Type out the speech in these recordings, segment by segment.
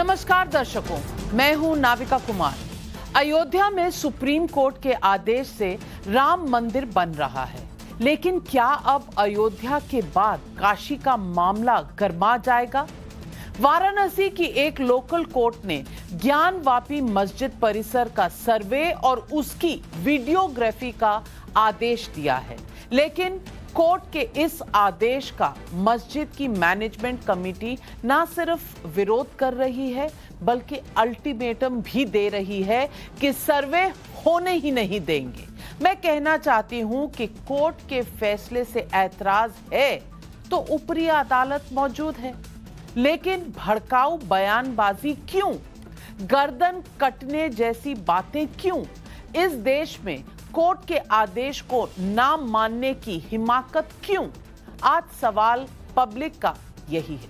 नमस्कार दर्शकों, मैं हूं नाविका कुमार। अयोध्या में सुप्रीम कोर्ट के आदेश से राम मंदिर बन रहा है, लेकिन क्या अब अयोध्या के बाद काशी का मामला गरमा जाएगा? वाराणसी की एक लोकल कोर्ट ने ज्ञानवापी मस्जिद परिसर का सर्वे और उसकी वीडियोग्राफी का आदेश दिया है, लेकिन कोर्ट के इस आदेश का मस्जिद की मैनेजमेंट कमेटी ना सिर्फ विरोध कर रही है, बल्कि अल्टीमेटम भी दे रही है कि सर्वे होने ही नहीं देंगे। मैं कहना चाहती हूं कि कोर्ट के फैसले से ऐतराज है तो ऊपरी अदालत मौजूद है, लेकिन भड़काऊ बयानबाजी क्यों, गर्दन कटने जैसी बातें क्यों? इस देश में कोर्ट के आदेश को ना मानने की हिमाकत क्यों? आज सवाल पब्लिक का यही है।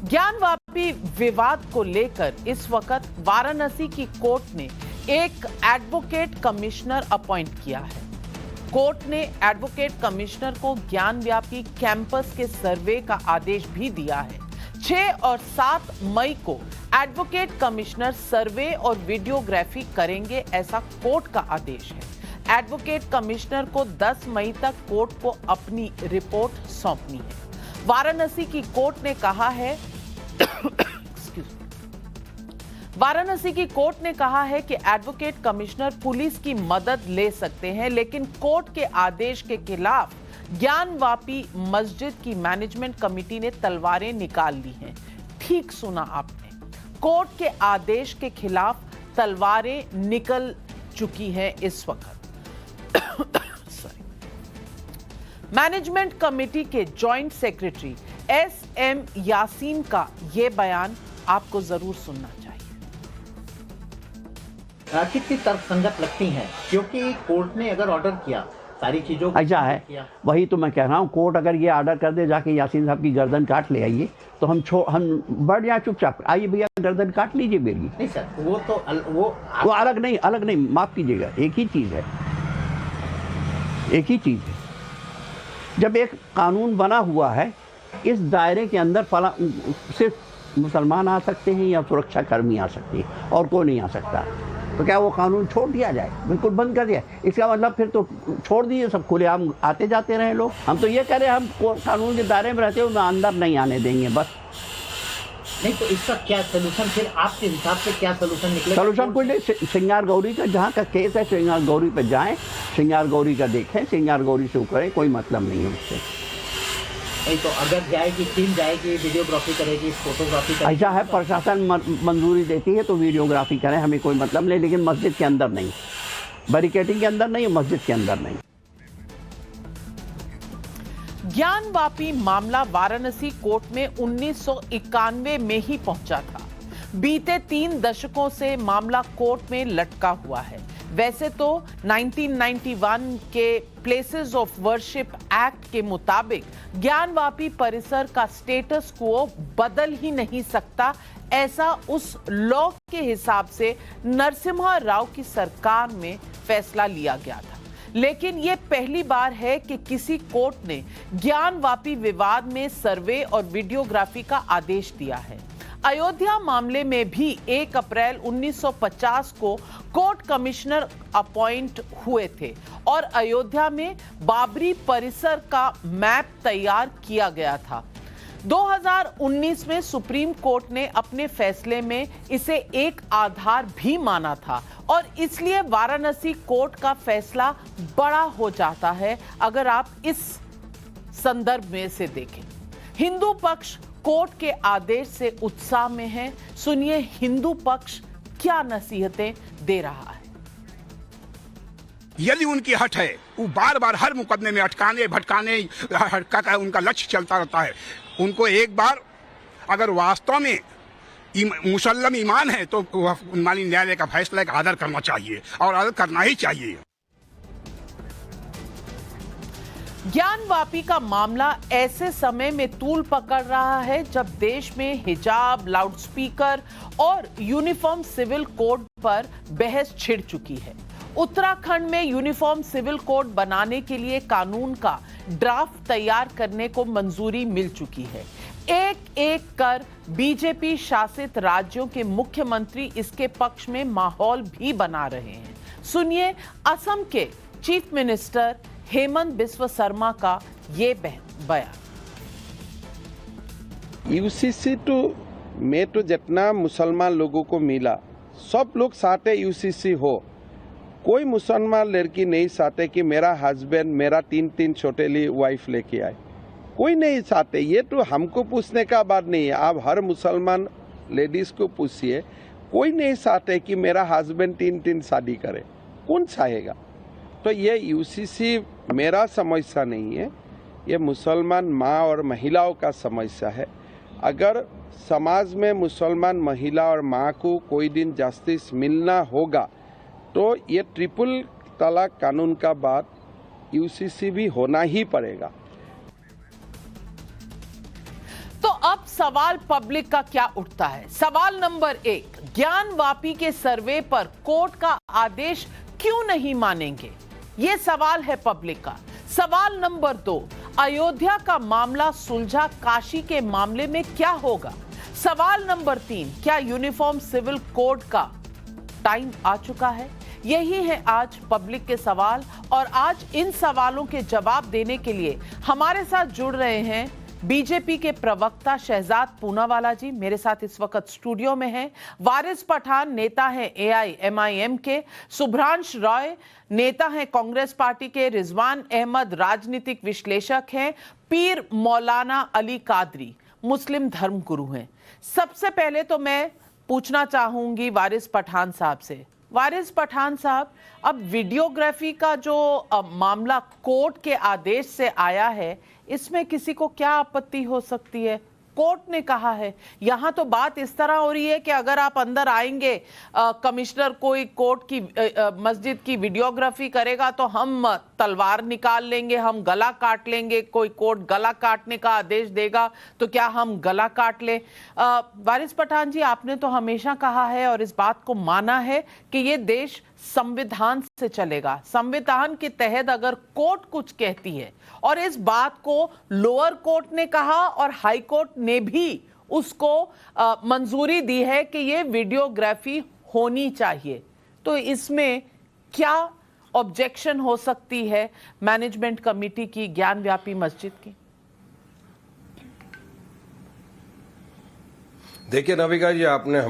ज्ञानवापी विवाद को लेकर इस वक्त वाराणसी की कोर्ट ने एक एडवोकेट कमिश्नर अपॉइंट किया है। कोर्ट ने एडवोकेट कमिश्नर को ज्ञानव्यापी कैंपस के सर्वे का आदेश भी दिया है। 6 और 7 मई को एडवोकेट कमिश्नर सर्वे और वीडियोग्राफी करेंगे, ऐसा कोर्ट का आदेश है। एडवोकेट कमिश्नर को 10 मई तक कोर्ट को अपनी रिपोर्ट सौंपनी है। वाराणसी की कोर्ट ने कहा है वाराणसी की कोर्ट ने कहा है कि एडवोकेट कमिश्नर पुलिस की मदद ले सकते हैं, लेकिन कोर्ट के आदेश के खिलाफ ज्ञानवापी मस्जिद की मैनेजमेंट कमेटी ने तलवारें निकाल ली हैं। ठीक सुना आपने, कोर्ट के आदेश के खिलाफ तलवारें निकल चुकी हैं इस वक्त। मैनेजमेंट कमेटी के जॉइंट सेक्रेटरी SM यासीन का यह बयान आपको जरूर सुनना चाहिए। कितनी तर्कसंगत लगती हैं, क्योंकि कोर्ट ने अगर ऑर्डर किया सारी चीजों को ऐसा है, वही तो मैं कह रहा हूँ। कोर्ट अगर ये ऑर्डर कर दे जाके यासीन साहब की गर्दन काट ले आइए, तो हम बढ़ जाए चुपचाप। आइए भैया, गर्दन काट लीजिए मेरी। नहीं सर, वो तो वो अलग नहीं, माफ कीजिएगा, एक ही चीज है। जब एक कानून बना हुआ है, इस दायरे के अंदर सिर्फ मुसलमान आ सकते हैं या सुरक्षा कर्मी आ सकते हैं, और कोई नहीं आ सकता। तो क्या वो कानून छोड़ दिया जाए, बिल्कुल बंद कर दिया? इसका मतलब फिर तो छोड़ दीजिए, सब खुलेआम आते जाते रहे लोग। हम तो ये कह रहे हैं, हम कानून के दायरे में रहते हुए अंदर नहीं आने देंगे, बस। नहीं तो इसका क्या सोल्यूशन, फिर आपके हिसाब से क्या सोल्यूशन निकलेगा? सोल्यूशन कोई नहीं। श्रृंगार गौरी का जहाँ का केस है, श्रृंगार गौरी पे जाएं, श्रृंगार गौरी का देखें, श्रृंगार गौरी से करें, कोई मतलब नहीं है उससे। नहीं तो अगर जाएगी, टीम जाएगी, वीडियोग्राफी करेगी, फोटोग्राफी करेगी, ऐसा है, प्रशासन मंजूरी देती है तो वीडियोग्राफी करें, हमें कोई मतलब नहीं, लेकिन मस्जिद के अंदर नहीं, बैरिकेडिंग के अंदर नहीं, मस्जिद के अंदर नहीं। ज्ञानवापी मामला वाराणसी कोर्ट में 1991 में ही पहुंचा था। बीते 3 दशकों से मामला कोर्ट में लटका हुआ है। वैसे तो 1991 के प्लेसेस ऑफ वर्शिप एक्ट के मुताबिक ज्ञानवापी परिसर का स्टेटस क्वो बदल ही नहीं सकता, ऐसा उस लॉ के हिसाब से नरसिम्हा राव की सरकार में फैसला लिया गया था। लेकिन यह पहली बार है कि किसी कोर्ट ने ज्ञानवापी विवाद में सर्वे और वीडियोग्राफी का आदेश दिया है। अयोध्या मामले में भी 1 अप्रैल 1950 को कोर्ट कमिश्नर अपॉइंट हुए थे और अयोध्या में बाबरी परिसर का मैप तैयार किया गया था। 2019 में सुप्रीम कोर्ट ने अपने फैसले में इसे एक आधार भी माना था और इसलिए वाराणसी कोर्ट का फैसला बड़ा हो जाता है अगर आप इस संदर्भ में से देखें। हिंदू पक्ष कोर्ट के आदेश से उत्साह में है। सुनिए हिंदू पक्ष क्या नसीहतें दे रहा है। यदि उनकी हट है, वो बार बार हर मुकदमे में अटकाने भटकाने का उनका लक्ष्य चलता रहता है। उनको एक बार अगर वास्तव में मुसल्लम ईमान है तो माननीय न्यायालय का फैसला का आदर करना चाहिए और आदर करना ही चाहिए। ज्ञानवापी का मामला ऐसे समय में तूल पकड़ रहा है जब देश में हिजाब, लाउडस्पीकर और यूनिफॉर्म सिविल कोड पर बहस छिड़ चुकी है। उत्तराखंड में यूनिफॉर्म सिविल कोड बनाने के लिए कानून का ड्राफ्ट तैयार करने को मंजूरी मिल चुकी है। एक एक कर बीजेपी शासित राज्यों के मुख्यमंत्री इसके पक्ष में माहौल भी बना रहे हैं। सुनिए असम के चीफ मिनिस्टर हेमंत बिस्व शर्मा का ये बयान। यूसीसी में तो जितना मुसलमान लोगों को मिला, सब लोग चाहते यूसीसी हो। कोई मुसलमान लड़की नहीं चाहते कि मेरा हस्बैंड मेरा तीन छोटे वाइफ लेके आए, कोई नहीं चाहते। ये तो हमको पूछने का बात नहीं है, आप हर मुसलमान लेडीज को पूछिए, कोई नहीं चाहते कि मेरा हस्बैंड तीन शादी करे, कौन चाहेगा। तो ये यूसीसी मेरा समस्या नहीं है, ये मुसलमान माँ और महिलाओं का समस्या है। अगर समाज में मुसलमान महिला और माँ को कोई दिन जस्टिस मिलना होगा तो ये ट्रिपल तलाक कानून का बात यूसीसी भी होना ही पड़ेगा। तो अब सवाल पब्लिक का क्या उठता है? सवाल नंबर 1, ज्ञानवापी के सर्वे पर कोर्ट का आदेश क्यों नहीं मानेंगे? यह सवाल है पब्लिक का। सवाल नंबर 2, अयोध्या का मामला सुलझा, काशी के मामले में क्या होगा? सवाल नंबर 3, क्या यूनिफॉर्म सिविल कोड का टाइम आ चुका है? यही है आज पब्लिक के सवाल, और आज इन सवालों के जवाब देने के लिए हमारे साथ जुड़ रहे हैं बीजेपी के प्रवक्ता शहजाद पूनावाला जी, मेरे साथ इस वक्त स्टूडियो में हैं। वारिस पठान नेता हैं AIMIM के, शुभ्रांश रॉय नेता हैं कांग्रेस पार्टी के, रिजवान अहमद राजनीतिक विश्लेषक हैं, पीर मौलाना अली कादरी मुस्लिम धर्मगुरु हैं। सबसे पहले तो मैं पूछना चाहूंगी वारिस पठान साहब से। वारिस पठान साहब, अब वीडियोग्राफी का जो मामला कोर्ट के आदेश से आया है, इसमें किसी को क्या आपत्ति हो सकती है? कोर्ट ने कहा है। यहां तो बात इस तरह हो रही है कि अगर आप अंदर आएंगे, कमिश्नर कोई कोर्ट की मस्जिद की वीडियोग्राफी करेगा तो हम तलवार निकाल लेंगे, हम गला काट लेंगे। कोई कोर्ट गला काटने का आदेश देगा तो क्या हम गला काट लें? वारिस पठान जी, आपने तो हमेशा कहा है और इस बात को माना है कि ये देश संविधान से चलेगा। संविधान के तहत अगर कोर्ट कुछ कहती है, और इस बात को लोअर कोर्ट ने कहा और हाई कोर्ट ने भी उसको मंजूरी दी है कि ये वीडियोग्राफी होनी चाहिए, तो इसमें क्या ऑब्जेक्शन हो सकती है मैनेजमेंट कमेटी की ज्ञानव्यापी मस्जिद की? देखिए नविका जी, आपने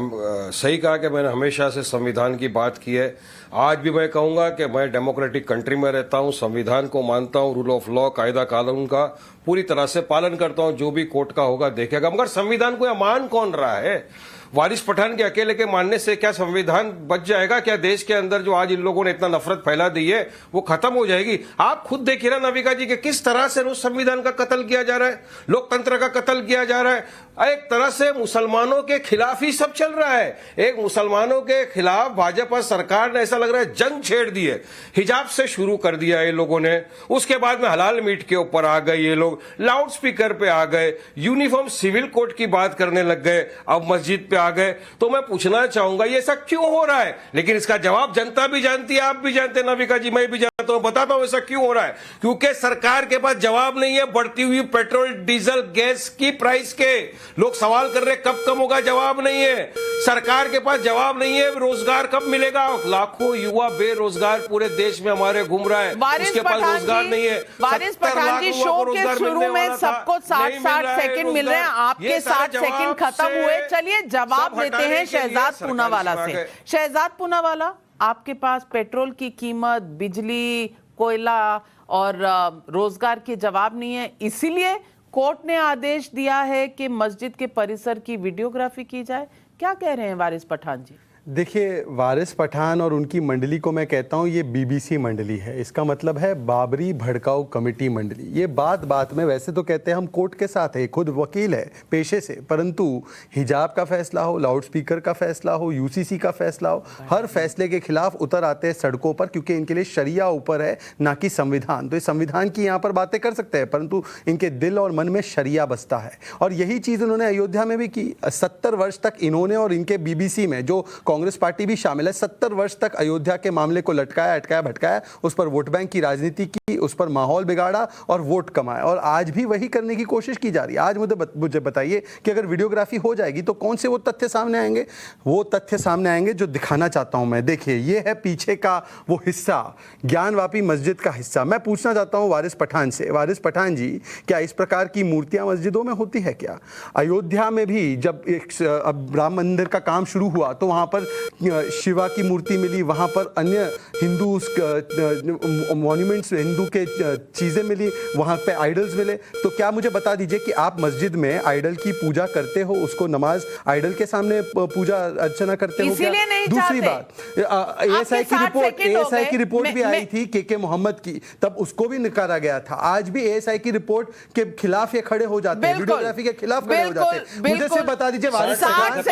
सही कहा कि मैंने हमेशा से संविधान की बात की है। आज भी मैं कहूंगा कि मैं डेमोक्रेटिक कंट्री में रहता हूं, संविधान को मानता हूं, रूल ऑफ लॉ, कायदा कानून का पूरी तरह से पालन करता हूं। जो भी कोर्ट का होगा देखेगा, मगर संविधान को यह मान कौन रहा है? वारिस पठान के अकेले के मानने से क्या संविधान बच जाएगा? क्या देश के अंदर जो आज इन लोगों ने इतना नफरत फैला दी है वो खत्म हो जाएगी? आप खुद देखिए ना नविका जी कि किस तरह से रोज संविधान का कत्ल किया जा रहा है, लोकतंत्र का कत्ल किया जा रहा है। एक तरह से मुसलमानों के खिलाफ ही सब चल रहा है। एक मुसलमानों के खिलाफ भाजपा सरकार ने ऐसा लग रहा है जंग छेड़ दी है। हिजाब से शुरू कर दिया ये लोगों ने, उसके बाद में हलाल मीट के ऊपर आ गए ये लोग, लाउड स्पीकर पे आ गए, यूनिफॉर्म सिविल कोड की बात करने लग गए, अब मस्जिद पे आ गए। तो मैं पूछना चाहूंगा ये ऐसा क्यों हो रहा है? लेकिन इसका जवाब जनता भी जानती है, आप भी जानते हैं नविका जी, मैं भी जानता हूं। बताता हूं ऐसा क्यों हो रहा है। क्योंकि सरकार के पास जवाब नहीं है बढ़ती हुई पेट्रोल डीजल गैस की प्राइस के। लोग सवाल कर रहे कब कम होगा, जवाब नहीं है। सरकार के पास जवाब नहीं है, रोजगार कब मिलेगा? लाखों युवा बेरोजगार पूरे देश में हमारे घूम रहा है, उसके पास रोजगार नहीं है। वारिस पठान जी, शो के शुरू में सबको 60-60 सेकंड मिल रहे हैं, आपके 60 सेकंड खत्म हुए। चलिए जवाब देते हैं शहजाद पूनावाला से। शहजाद पूनावाला, आपके पास पेट्रोल की कीमत, बिजली, कोयला और रोजगार के जवाब नहीं है, इसीलिए कोर्ट ने आदेश दिया है कि मस्जिद के परिसर की वीडियोग्राफी की जाए। क्या कह रहे हैं वारिस पठान जी? देखिए, वारिस पठान और उनकी मंडली को मैं कहता हूँ ये BBC मंडली है। इसका मतलब है बाबरी भड़काऊ कमेटी मंडली। ये बात बात में वैसे तो कहते हैं हम कोर्ट के साथ है, खुद वकील है पेशे से, परंतु हिजाब का फैसला हो, लाउड स्पीकर का फैसला हो, UCC का फैसला हो, हर फैसले के खिलाफ उतर आते हैं सड़कों पर, क्योंकि इनके लिए शरिया ऊपर है ना कि संविधान। तो इस संविधान की यहाँ पर बातें कर सकते हैं, परंतु इनके दिल और मन में शरिया बसता है। और यही चीज़ उन्होंने अयोध्या में भी की। 70 वर्ष तक इन्होंने और इनके BBC में जो कांग्रेस पार्टी भी शामिल है। 70 वर्ष तक अयोध्या के मामले को लटकाया, अटकाया, भटकाया, उस पर वोट बैंक की राजनीति की, उस पर माहौल बिगाड़ा और वोट कमाया, और आज भी वही करने की कोशिश की जा रही है। आज मुझे बताइए कि अगर वीडियोग्राफी हो जाएगी तो कौन से वो तथ्य सामने आएंगे? वो तथ्य सामने आएंगे जो दिखाना चाहता हूं मैं। देखिए, ये है पीछे का वो हिस्सा, ज्ञानवापी मस्जिद का हिस्सा। मैं पूछना चाहता हूं वारिस पठान से, वारिस पठान जी, क्या इस प्रकार की मूर्तियां मस्जिदों में होती है क्या? अयोध्या में भी जब अब राम मंदिर का काम शुरू हुआ तो वहां पर शिवा की मूर्ति मिली, वहां पर अन्य हिंदू मॉन्यूमेंट्स, हिंदू के चीजें मिली, वहां पे आइडल्स मिले। तो क्या मुझे बता दीजिए कि आप मस्जिद में आइडल की पूजा करते हो, उसको नमाज आइडल के सामने पूजा अर्चना करते हो क्या? दूसरी बात, एएसआई की रिपोर्ट भी आई थी के मोहम्मद की, तब उसको भी नकारा गया था। आज भी एएसआई की रिपोर्ट के खिलाफ ये खड़े हो जाते हैं, वीडियोग्राफी के खिलाफ खड़े हो जाते हैं। मुझे से बता दीजिए, 60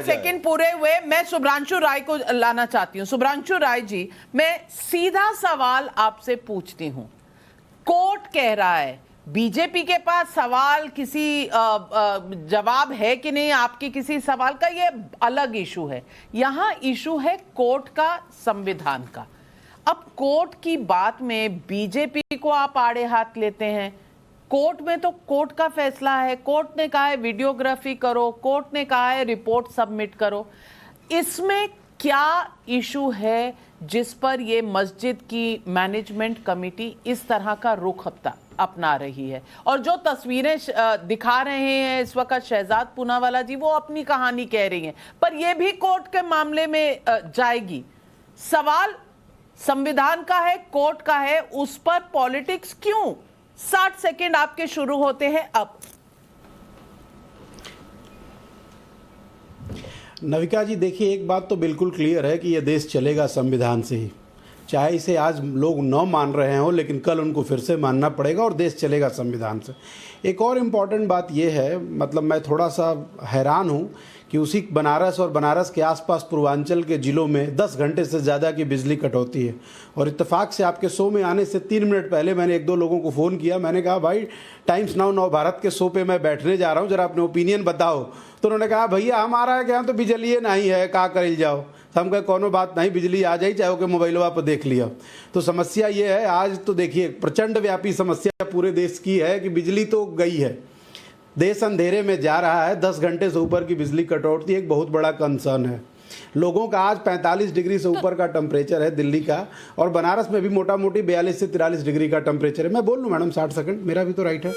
सेकंड पूरे हुए। मैं शुभ्रांशु राय को लाना चाहती हूँ। शुभ्रांशु राय जी, मैं सीधा सवाल आपसे पूछती हूँ। कोर्ट कह रहा है, बीजेपी के पास सवाल किसी जवाब है कि नहीं आपके किसी सवाल का, ये अलग इशू है। यहां इशू है कोर्ट का, संविधान का। अब कोर्ट की बात में बीजेपी को आप आड़े हाथ लेते हैं। कोर्ट में तो कोर्ट का फैसला है, कोर्ट ने कहा है वीडियोग्राफी करो, कोर्ट ने कहा है रिपोर्ट सबमिट करो। इसमें क्या इशू है जिस पर ये मस्जिद की मैनेजमेंट कमेटी इस तरह का रुख अपना रही है? और जो तस्वीरें दिखा रहे हैं इस वक्त शहजाद पूनावाला जी, वो अपनी कहानी कह रही हैं, पर ये भी कोर्ट के मामले में जाएगी। सवाल संविधान का है, कोर्ट का है, उस पर पॉलिटिक्स क्यों? 60 सेकंड आपके शुरू होते हैं अब। नविका जी, देखिए, एक बात तो बिल्कुल क्लियर है कि यह देश चलेगा संविधान से ही। चाहे इसे आज लोग न मान रहे हों, लेकिन कल उनको फिर से मानना पड़ेगा और देश चलेगा संविधान से। एक और इम्पॉर्टेंट बात यह है, मतलब मैं थोड़ा सा हैरान हूँ कि उसी बनारस और बनारस के आसपास पूर्वांचल के ज़िलों में 10 घंटे से ज़्यादा की बिजली कटौती है। और इत्तेफाक से आपके शो में आने से 3 मिनट पहले मैंने 1-2 लोगों को फ़ोन किया। मैंने कहा, भाई टाइम्स नाउ नव भारत के शो पे मैं बैठने जा रहा हूँ, ज़रा अपने ओपिनियन बताओ। तो उन्होंने कहा, भैया हमारा क्या तो बिजली नहीं है, का कर जाओ। हम कहे कोनो बात नहीं, बिजली आ जाए, चाहे कि मोबाइलवा पर देख लिया। तो समस्या ये है, आज तो देखिए प्रचंड व्यापी समस्या पूरे देश की है कि बिजली तो गई है, देश अंधेरे में जा रहा है। 10 घंटे से ऊपर की बिजली कटौती एक बहुत बड़ा कंसर्न है। लोगों का आज 45 डिग्री से ऊपर का टेम्परेचर है दिल्ली का, और बनारस में भी मोटा मोटी 42 से 43 डिग्री का टेम्परेचर है। मैं बोल लूँ मैडम 60 सेकंड, मेरा भी तो राइट है।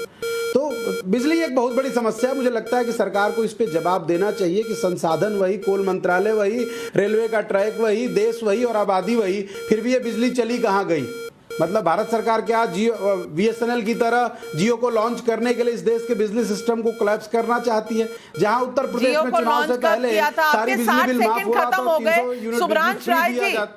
तो बिजली एक बहुत बड़ी समस्या है। मुझे लगता है कि सरकार को इस पे जवाब देना चाहिए कि संसाधन वही, कोल मंत्रालय वही, रेलवे का ट्रैक वही, देश वही और आबादी वही, फिर भी ये बिजली चली कहाँ गई? मतलब भारत सरकार क्या जियो बीएसएनएल की तरह जियो को लॉन्च करने के लिए इस देश के बिजली सिस्टम को कोलैप्स करना चाहती है? जहां उत्तर प्रदेश में चुनाव से पहले सारी बिजली बिल माफ हो रहा था, 300 यूनिट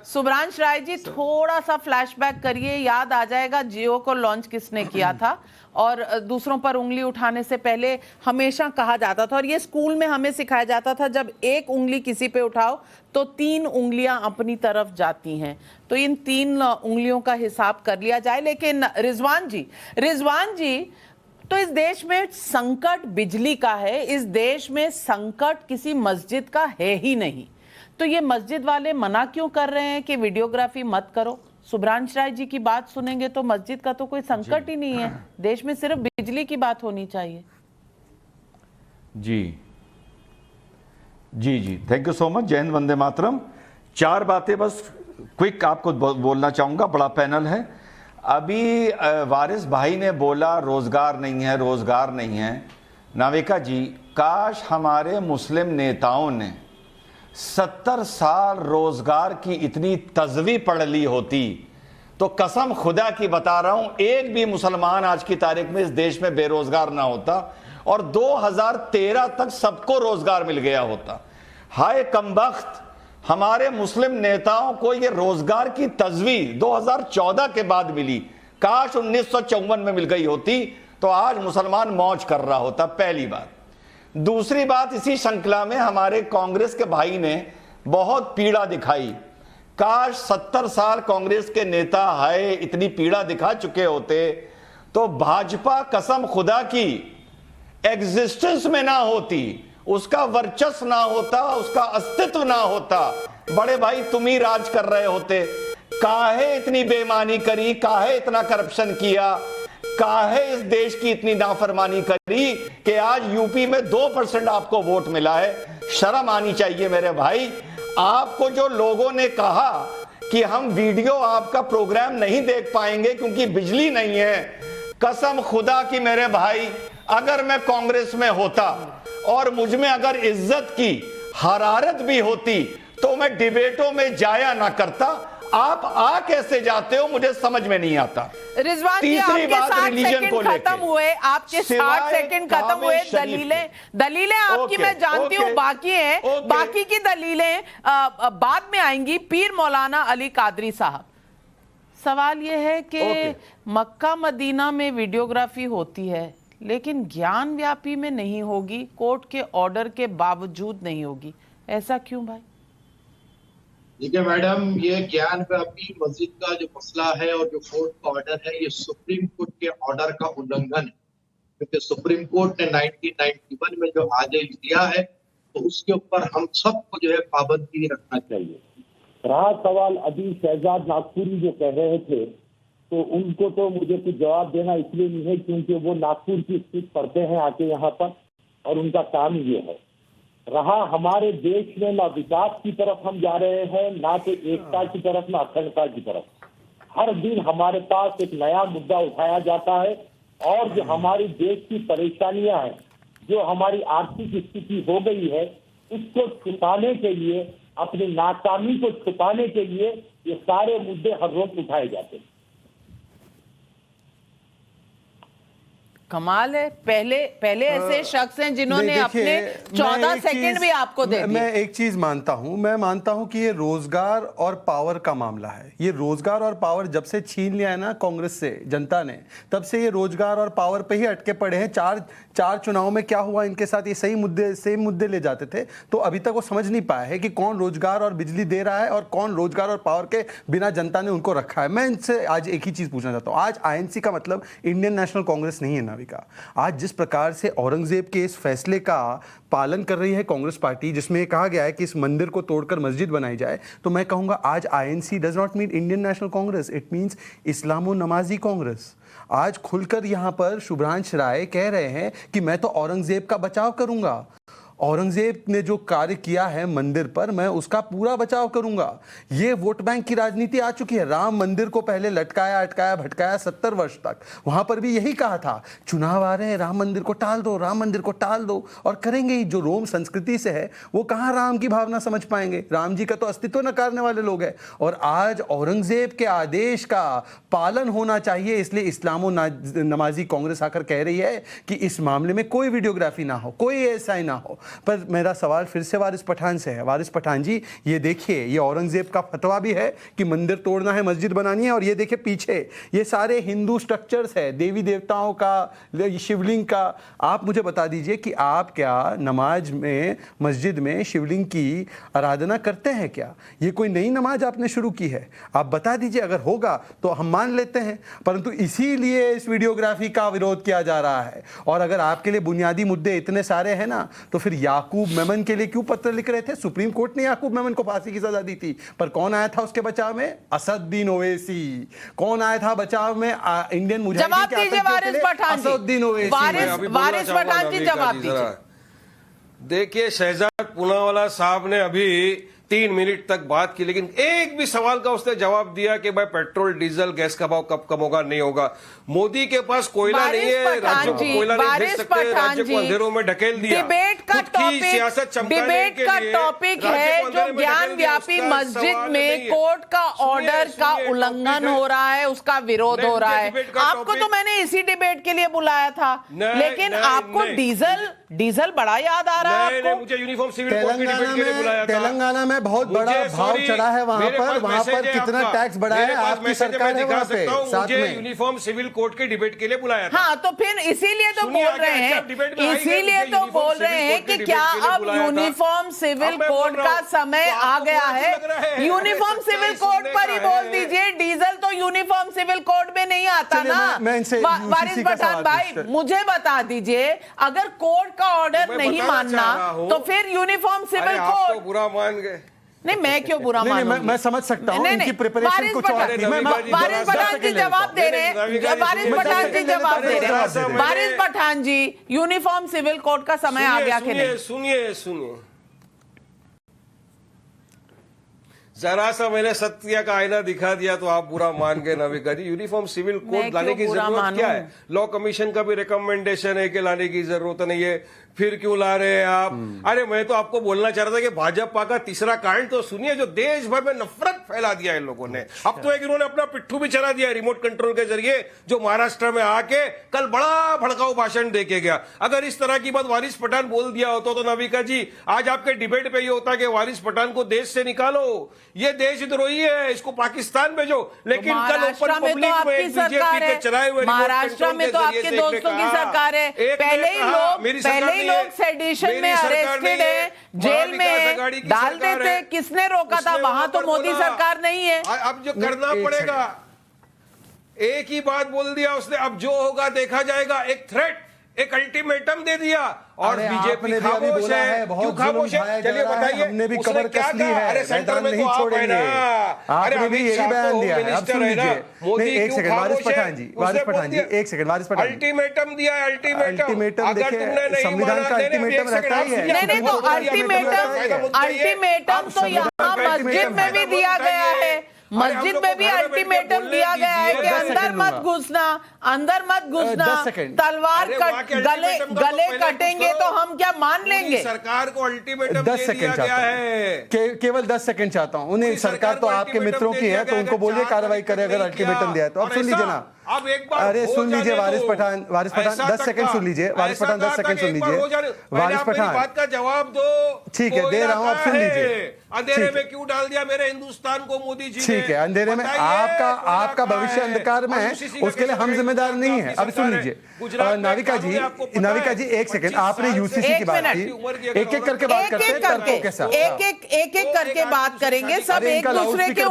शुभ्रांश राय जी थोड़ा सा फ्लैशबैक करिए, याद आ जाएगा जियो को लॉन्च किसने किया था। और दूसरों पर उंगली उठाने से पहले हमेशा कहा जाता था, और ये स्कूल में हमें सिखाया जाता था, जब एक उंगली किसी पे उठाओ तो 3 उंगलियां अपनी तरफ जाती हैं। तो इन 3 उंगलियों का हिसाब कर लिया जाए। लेकिन रिजवान जी, तो इस देश में संकट बिजली का है, इस देश में संकट किसी मस्जिद का है ही नहीं। तो ये मस्जिद वाले मना क्यों कर रहे हैं कि वीडियोग्राफी मत करो? शुभ्रांश राय जी की बात सुनेंगे तो मस्जिद का तो कोई संकट ही नहीं है, देश में सिर्फ बिजली की बात होनी चाहिए। जी, थैंक यू सो मच। जय हिंद, वंदे मातरम। 4 बातें बस क्विक आपको बोलना चाहूंगा, बड़ा पैनल है। अभी वारिस भाई ने बोला रोजगार नहीं है। नाविका जी, काश हमारे मुस्लिम नेताओं ने 70 साल रोजगार की इतनी तजवी पढ़ ली होती तो कसम खुदा की बता रहा हूं, एक भी मुसलमान आज की तारीख में इस देश में बेरोजगार ना होता और 2013 तक सबको रोजगार मिल गया होता। हाय कमबख्त, हमारे मुस्लिम नेताओं को ये रोजगार की तजवी 2014 के बाद मिली। काश 1954 में मिल गई होती तो आज मुसलमान मौज कर रहा होता। पहली बात। दूसरी बात, इसी श्रृंखला में हमारे कांग्रेस के भाई ने बहुत पीड़ा दिखाई। काश 70 साल कांग्रेस के नेता हाय इतनी पीड़ा दिखा चुके होते तो भाजपा कसम खुदा की एग्जिस्टेंस में ना होती उसका वर्चस्व ना होता, उसका अस्तित्व ना होता, बड़े भाई तुम ही राज कर रहे होते। काहे इतनी बेईमानी करी, काहे इतना करप्शन किया, काहे इस देश की इतनी नाफरमानी करी कि आज यूपी में 2% आपको वोट मिला है। शर्म आनी चाहिए मेरे भाई। आपको जो लोगों ने कहा कि हम वीडियो आपका प्रोग्राम नहीं देख पाएंगे क्योंकि बिजली नहीं है, कसम खुदा की मेरे भाई, अगर मैं कांग्रेस में होता और मुझ में अगर इज्जत की हरारत भी होती तो मैं डिबेटों में जाया ना करता। आप आ कैसे जाते हो मुझे समझ में नहीं आता। रिजवान जी, आपके 60 सेकंड खत्म हुए, आपके 60 सेकंड खत्म हुए। दलीलें आपकी मैं जानती हूँ बाकी हैं, बाकी की दलीलें बाद में आएंगी। पीर मौलाना अली कादरी साहब, सवाल यह है कि मक्का मदीना में वीडियोग्राफी होती है लेकिन ज्ञान व्यापी में नहीं होगी, कोर्ट के ऑर्डर के बावजूद नहीं होगी, ऐसा क्यों भाई? देखिए मैडम, ये ज्ञान व्यापी मस्जिद का जो मसला है और जो कोर्ट का ऑर्डर है, ये सुप्रीम कोर्ट के ऑर्डर का उल्लंघन है, क्योंकि सुप्रीम कोर्ट ने 1991 में जो आदेश दिया है तो उसके ऊपर हम सबको जो है पाबंदी रखना चाहिए। रहा सवाल अभी शहजाद नागपुरी जो कह रहे थे, तो उनको तो मुझे कुछ जवाब देना इसलिए नहीं है क्योंकि वो नागपुर की स्थिति पढ़ते हैं आके यहाँ पर और उनका काम ये है। रहा हमारे देश में ना विकास की तरफ हम जा रहे हैं, ना तो एकता की तरफ, ना अखंडता की तरफ। हर दिन हमारे पास एक नया मुद्दा उठाया जाता है और जो हमारी देश की परेशानियां हैं, जो हमारी आर्थिक स्थिति हो गई है, उसको छुपाने के लिए, अपनी नाकामी को छुपाने के लिए ये सारे मुद्दे हर रोज उठाए जाते हैं। कमाल है, पहले ऐसे शख्स हैं जिन्होंने अपने 14 सेकंड भी आपको दे दिए। मैं एक चीज मानता हूं, मैं मानता हूं कि ये रोजगार और पावर का मामला है। ये रोजगार और पावर जब से छीन लिया है ना कांग्रेस से जनता ने, तब से ये रोजगार और पावर पे ही अटके पड़े हैं। चार चुनाव में क्या हुआ इनके साथ, ये सेम मुद्दे ले जाते थे, तो अभी तक वो समझ नहीं पाए है कि कौन रोजगार और बिजली दे रहा है और कौन रोजगार और पावर के बिना जनता ने उनको रखा है। मैं इनसे आज एक ही चीज पूछना चाहता हूं, आज आईएनसी का मतलब इंडियन नेशनल कांग्रेस नहीं है ना का। आज जिस प्रकार से औरंगजेब के इस फैसले का पालन कर रही है कांग्रेस पार्टी, जिसमें कहा गया है कि इस मंदिर को तोड़कर मस्जिद बनाई जाए, तो मैं कहूंगा आज INC does not mean Indian National Congress, it means Islamo नमाजी कांग्रेस। आज खुलकर यहां पर शुभ्रांश राय कह रहे हैं कि मैं तो औरंगजेब का बचाव करूंगा, औरंगजेब ने जो कार्य किया है मंदिर पर, मैं उसका पूरा बचाव करूंगा। ये वोट बैंक की राजनीति आ चुकी है। राम मंदिर को पहले लटकाया, अटकाया, भटकाया 70 वर्ष तक, वहां पर भी यही कहा था चुनाव आ रहे हैं, राम मंदिर को टाल दो, राम मंदिर को टाल दो, और करेंगे ही। जो रोम संस्कृति से है वो कहां राम की भावना समझ पाएंगे, राम जी का तो अस्तित्व नकारने वाले लोग हैं। और आज औरंगजेब के आदेश का पालन होना चाहिए, इसलिए इस्लामो नमाजी कांग्रेस आकर कह रही है कि इस मामले में कोई वीडियोग्राफी ना हो, कोई ऐसा ही ना हो। पर मेरा सवाल फिर से वारिस पठान से है। वारिस पठान जी, ये देखिए, ये औरंगजेब का फतवा भी है कि मंदिर तोड़ना है, मस्जिद बनानी है, और ये देखिए पीछे ये सारे हिंदू स्ट्रक्चर्स है, देवी देवताओं का, शिवलिंग का। आप मुझे बता दीजिए कि आप क्या नमाज में, मस्जिद में शिवलिंग की आराधना करते हैं क्या? ये कोई नई नमाज आपने शुरू की है? आप बता दीजिए, अगर होगा तो हम मान लेते हैं, परंतु इसीलिए इस वीडियोग्राफी का विरोध किया जा रहा है। और अगर आपके लिए बुनियादी मुद्दे इतने सारे हैं ना, तो फिर याकूब मेमन के लिए क्यों पत्र लिख रहे थे? सुप्रीम कोर्ट ने याकूब मेमन को फांसी की सजा दी थी, पर कौन आया था उसके बचाव में? असदुद्दीन ओवैसी। कौन आया था बचाव में? इंडियन मुजाहिदीन के वारिस पठान जी, असदुद्दीन ओवैसी। वारिस पठान जी जवाब दीजिए। देखिए, शहजाद पूनावाला साहब ने अभी 3 मिनट तक बात की, लेकिन एक भी सवाल का उसने जवाब दिया कि भाई पेट्रोल डीजल गैस का भाव कब कम होगा, नहीं होगा। मोदी के पास कोयला नहीं है, राज्य को कोयला नहीं भेज सकते, राज्य को अंधेरों में ढकेल दिया। डिबेट का टॉपिक है जो ज्ञान व्यापी मस्जिद में कोर्ट का ऑर्डर का उल्लंघन हो रहा है, उसका विरोध हो रहा है। आपको तो मैंने इसी डिबेट के लिए बुलाया था, लेकिन आपको डीजल बड़ा याद आ रहा है। मुझे यूनिफॉर्म सिविल कोड की डिबेट के लिए बुलाया था। तेलंगाना में बहुत बड़ा भाव चढ़ा है वहां पर कितना टैक्स बढ़ा है आपकी सरकार है वहां पे साथ में। यूनिफॉर्म सिविल कोड के डिबेट के लिए बुलाया था। हाँ, तो फिर इसीलिए तो बोल रहे हैं कि क्या अब यूनिफॉर्म सिविल कोड का समय आ गया है? यूनिफॉर्म सिविल कोड पर ही बोल दीजिए, डीजल तो यूनिफॉर्म सिविल कोड में नहीं आता ना। वारिस पठान भाई मुझे बता दीजिए, अगर कोर्ट का ऑर्डर नहीं मानना तो फिर यूनिफॉर्म सिविल कोड बुरा मान गए। नहीं, मैं क्यों बुरा मानूंगी? मैं समझ सकता हूं इनकी प्रिपरेशन कुछ और थी। वारिस पठान जी जवाब दे रहे हैं, वारिस पठान जी, यूनिफॉर्म सिविल कोड का समय आ गया कि नहीं? सुनिए, जरा सा मैंने सत्य का आईना दिखा दिया तो आप बुरा मान गए नाविका जी। यूनिफॉर्म सिविल कोड लाने की जरूरत क्या है? लॉ कमीशन का भी रिकमेंडेशन है कि लाने की जरूरत नहीं है, फिर क्यों ला रहे हैं आप? अरे मैं तो आपको बोलना चाह रहा था कि भाजपा का तीसरा कांड तो सुनिए, जो देश भर में नफरत फैला दिया इन लोगों ने। अब तो एक इन्होंने अपना पिट्ठू भी चला दिया रिमोट कंट्रोल के जरिए, जो महाराष्ट्र में आके कल बड़ा भड़काऊ भाषण देके गया। अगर इस तरह की बात वारिस पठान बोल दिया होता तो नाविका जी आज आपके डिबेट पे ये होता कि वारिस पठान को देश से निकालो, ये देशद्रोही है, इसको पाकिस्तान भेजो। लेकिन कल ओपन पब्लिक में बीजेपी के चलाए हुए महाराष्ट्र में तो आपके दोस्तों की सरकार है। पहले ही लोग सेडिशन में अरेस्टेड है, जेल में है, डाल देते। किसने रोका था? वहां तो मोदी सरकार नहीं है। अब जो करना पड़ेगा, एक ही बात बोल दिया उसने, अब जो होगा देखा जाएगा। एक थ्रेट, एक अल्टीमेटम दे दिया और बीजेपी खामोश है। क्यों खामोश है? चलिए बताइए, हमने भी कवर कस ली है, अरे सेंटर में तो आप है ना, आपने भी यही बयान दिया है। अब सुन लीजिए, एक सेकंड वारिस पठान जी, एक सेकंड वारिस पठान जी, अल्टीमेटम दिया है। अल्टीमेटम देखिए, संविधान का अल्टीमेटम रहता ही है। नहीं तो अल्टीमेटम तो यहाँ मस्जिद में भी दिया गया है। मस्जिद में भी अल्टीमेटम दिया गया है कि अंदर मत घुसना, तलवार गले कटेंगे तो हम क्या मान लेंगे? सरकार को अल्टीमेटम 10 सेकंड चाहता हूं, केवल 10 सेकंड चाहता हूं। उन्हें सरकार तो आपके मित्रों की है, तो उनको बोलिए कार्रवाई करे अगर अल्टीमेटम दिया है तो। अब सुन लीजिए ना, अब एक बार अरे सुन लीजिए वारिस पठान 10 सेकंड सुन लीजिए, वारिस पठान 10 सेकंड सुन लीजिए, वारिस पठान बात का जवाब दो। ठीक है, दे रहा हूं, आप सुन लीजिए। अंधेरे में क्यों डाल दिया मेरे हिंदुस्तान को मोदी जी ने? ठीक है, अंधेरे में आपका भविष्य अंधकार में है, उसके लिए हम जिम्मेदार नहीं है। अब सुन लीजिए नाविका जी, एक सेकंड, आपने यूसीसी की बात की, एक एक करके बात करते हैं तर्कों के साथ, एक करके बात करेंगे। सब एक दूसरे के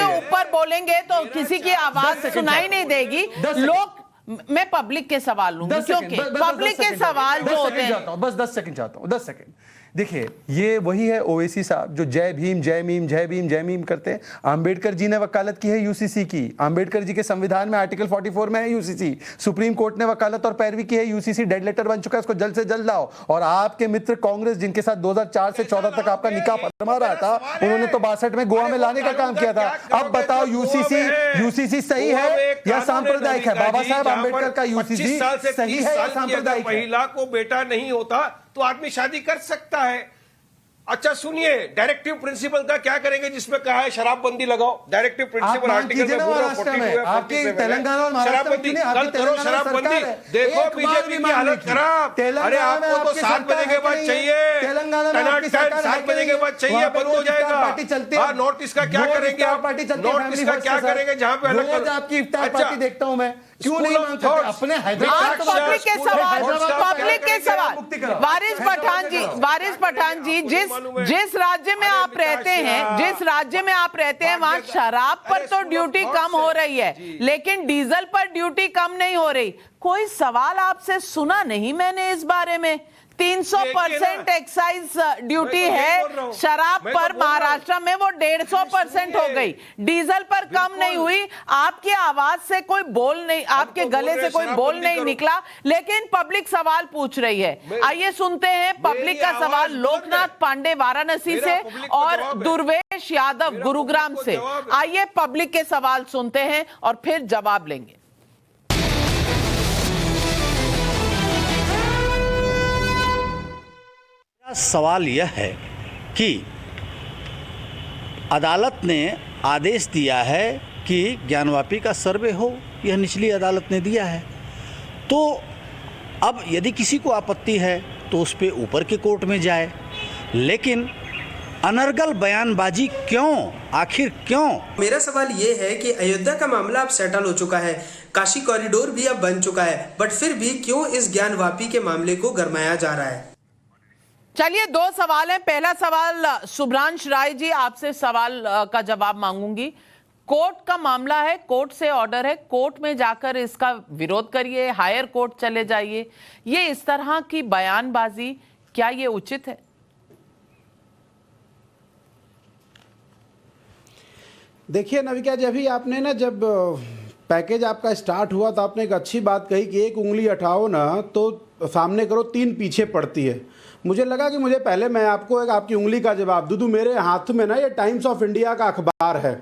ऊपर बोलेंगे तो किसी की आवाज सुनाई नहीं देगी। लोग, मैं पब्लिक के सवाल लूंगी क्योंकि पब्लिक के सवाल जो होते हैं। बस 10 सेकंड चाहता हूं, 10 सेकंड। देखिए, ये वही है ओवैसी साहब जो जय भीम जय मीम जय भीम जय मीम करते हैं। अंबेडकर जी ने वकालत की है यूसीसी की, अंबेडकर जी के संविधान में आर्टिकल 44 में है यूसीसी। सुप्रीम कोर्ट ने वकालत और पैरवी की है, यूसीसी डेड लेटर बन चुका है, उसको जल्द से जल्द लाओ। और आपके मित्र कांग्रेस, जिनके साथ 2004 से 14 तक आपका निकाह फरमा रहा था, उन्होंने तो 62 में गोवा में लाने का काम किया था। अब बताओ यूसीसी सही है या सांप्रदायिक है? बाबा साहब अंबेडकर का यूसीसी सही है या सांप्रदायिक? महिला को बेटा नहीं होता तो आदमी शादी कर सकता है। अच्छा सुनिए, डायरेक्टिव प्रिंसिपल का क्या करेंगे जिसमें कहा है शराबबंदी लगाओ? डायरेक्टिव प्रिंसिपल आर्टिकल में तेलंगाना और शराबबंदी कल करो, शराबबंदी देखो बीजेपी की हालत खराब। अरे आपको तो 7 बजे के बाद चाहिए, 7 बजे के बाद चाहिए, बंद हो जाएगा। नॉर्थ ईस्ट का क्या करेंगे आप? नॉर्थ ईस्ट का क्या करेंगे जहां पे अलग आपकी इफ्तार पार्टी देखता हूं मैं? क्यों नहीं मानते अपने पब्लिक के सवाल? वारिस पठान जी, जिस राज्य में आप रहते हैं, वहां शराब पर तो ड्यूटी कम हो रही है, लेकिन डीजल पर ड्यूटी कम नहीं हो रही। कोई सवाल आपसे सुना नहीं मैंने इस बारे में। 300% एक्साइज ड्यूटी है शराब पर, महाराष्ट्र में वो 150% हो गई। डीजल पर कम नहीं हुई। आपकी आवाज से कोई बोल नहीं, आपके गले से कोई बोल नहीं निकला, लेकिन पब्लिक सवाल पूछ रही है। आइए सुनते हैं पब्लिक का सवाल लोकनाथ पांडे वाराणसी से और दुर्वेश यादव गुरुग्राम से। आइए पब्लिक के सवाल सुनते हैं और फिर जवाब लेंगे। सवाल यह है कि अदालत ने आदेश दिया है कि ज्ञानवापी का सर्वे हो, यह निचली अदालत ने दिया है। तो अब यदि किसी को आपत्ति है तो उस पे ऊपर के कोर्ट में जाए, लेकिन अनर्गल बयानबाजी क्यों, आखिर क्यों? मेरा सवाल ये है कि अयोध्या का मामला अब सेटल हो चुका है, काशी कॉरिडोर भी अब बन चुका है, बट फिर भी क्यों इस ज्ञानवापी के मामले को गरमाया जा रहा है? चलिए, दो सवाल हैं। पहला सवाल, शुभ्रांश राय जी, आपसे सवाल का जवाब मांगूंगी। कोर्ट का मामला है, कोर्ट से ऑर्डर है, कोर्ट में जाकर इसका विरोध करिए, हायर कोर्ट चले जाइए। ये इस तरह की बयानबाजी, क्या ये उचित है? देखिए नविका जी, अभी आपने ना जब पैकेज आपका स्टार्ट हुआ तो आपने एक अच्छी बात कही कि एक उंगली उठाओ ना तो सामने करो, तीन पीछे पड़ती है। मुझे लगा कि मुझे पहले मैं आपको एक आपकी उंगली का जवाब दूं। मेरे हाथ में ना ये टाइम्स ऑफ इंडिया का अखबार है,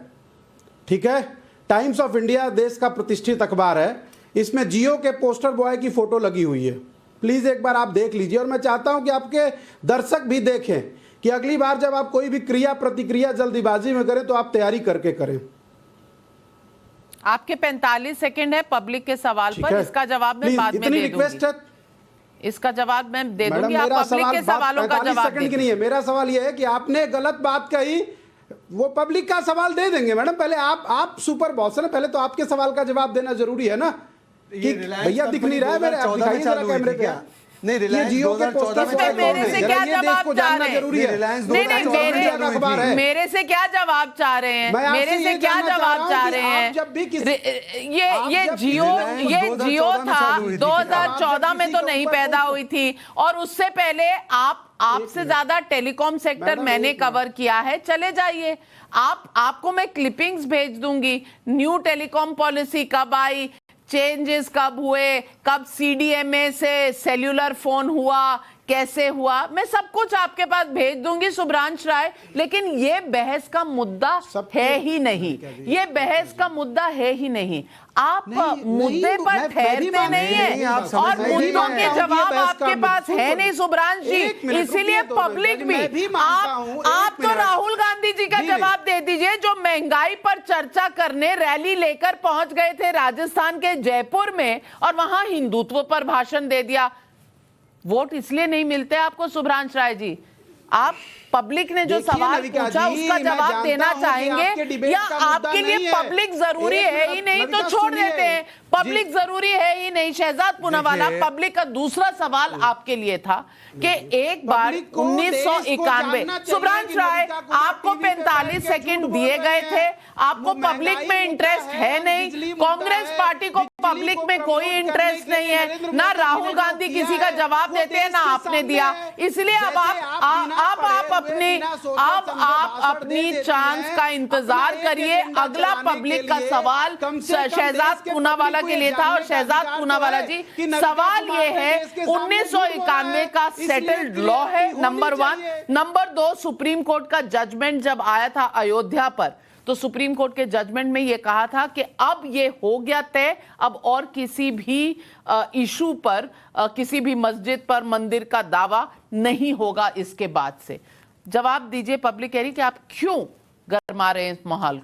ठीक है? टाइम्स ऑफ इंडिया देश का प्रतिष्ठित अखबार है। इसमें जियो के पोस्टर बॉय की फोटो लगी हुई है। प्लीज़ एक बार आप देख लीजिए, और मैं चाहता हूं कि आपके दर्शक भी देखें कि अगली बार जब आप कोई भी क्रिया प्रतिक्रिया जल्दीबाजी में करें तो आप तैयारी करके करें। आपके 45 सेकंड है पब्लिक के सवाल पर, इसका जवाब मैं बाद में दे दूंगी। इसका जवाब मैं दे दूंगी, आप पब्लिक के सवालों का जवाब सेकंड की नहीं है। मेरा सवाल यह है कि आपने गलत बात कही, वो पब्लिक का सवाल दे देंगे मैडम। पहले आप सुपर बॉस है ना, पहले तो आपके सवाल का जवाब देना जरूरी है ना। भैया दिख नहीं रहा है मेरे, आप दिखाइए जरा कैमरे पे। नहीं, रिलायंस 2014 में मेरे से क्या जवाब चाह रहे हैं? नहीं, मेरे से क्या जवाब चाह रहे हैं? मेरे से क्या जवाब चाह रहे हैं? जब भी ये जियो था, 2014 में तो नहीं पैदा हुई थी, और उससे पहले आपसे ज्यादा टेलीकॉम सेक्टर मैंने कवर किया है। चले जाइए, आपको मैं क्लिपिंग्स भेज दूंगी। न्यू टेलीकॉम पॉलिसी कब आई, चेंजेस कब हुए, कब सीडीएमए से सेल्यूलर फोन हुआ, कैसे हुआ, मैं सब कुछ आपके पास भेज दूंगी शुभ्रांश राय। लेकिन ये बहस का मुद्दा है ही नहीं, ये बहस का मुद्दा है ही नहीं। आप मुद्दे पर ठहरते नहीं है और मुद्दों के जवाब आपके पास है नहीं शुभ्रांश जी। इसीलिए पब्लिक भी आप तो राहुल गांधी जी का जवाब दे दीजिए, जो महंगाई पर चर्चा करने रैली लेकर पहुंच गए थे राजस्थान के जयपुर में और वहां हिंदुत्व पर भाषण दे दिया। वोट इसलिए नहीं मिलते आपको शुभ्रांश राय जी। आप पब्लिक ने जो सवाल पूछा उसका जवाब देना चाहेंगे, या आपके लिए पब्लिक जरूरी है ही नहीं तो छोड़ देते हैं? पब्लिक जरूरी है ही नहीं। शहजाद पूनावाला, पब्लिक का दूसरा सवाल आपके लिए था कि एक बार 1991, शुभ्रांश राय आपको 45 सेकंड दिए गए थे, आपको पब्लिक में इंटरेस्ट है नहीं, कांग्रेस पार्टी को पब्लिक में कोई इंटरेस्ट नहीं है, ना राहुल गांधी किसी का जवाब देते हैं ना आपने दिया। इसलिए अब आप अपनी चांस का इंतजार करिए। अगला पब्लिक का सवाल शहजाद पूनावाला के लिए था, और शहजाद पूनावाला जी सवाल ये है, 1991 का सेटल्ड लॉ है, नंबर 1। नंबर 2, सुप्रीम कोर्ट का जजमेंट जब आया था अयोध्या पर, तो सुप्रीम कोर्ट के जजमेंट में यह कहा था कि अब ये हो गया तय, अब और किसी भी इशू पर, किसी भी मस्जिद पर, मंदिर का दावा नहीं होगा इसके बाद से। जवाब दीजिए, पब्लिक कह रही कि आप क्यों गरमा रहे हैं माहौल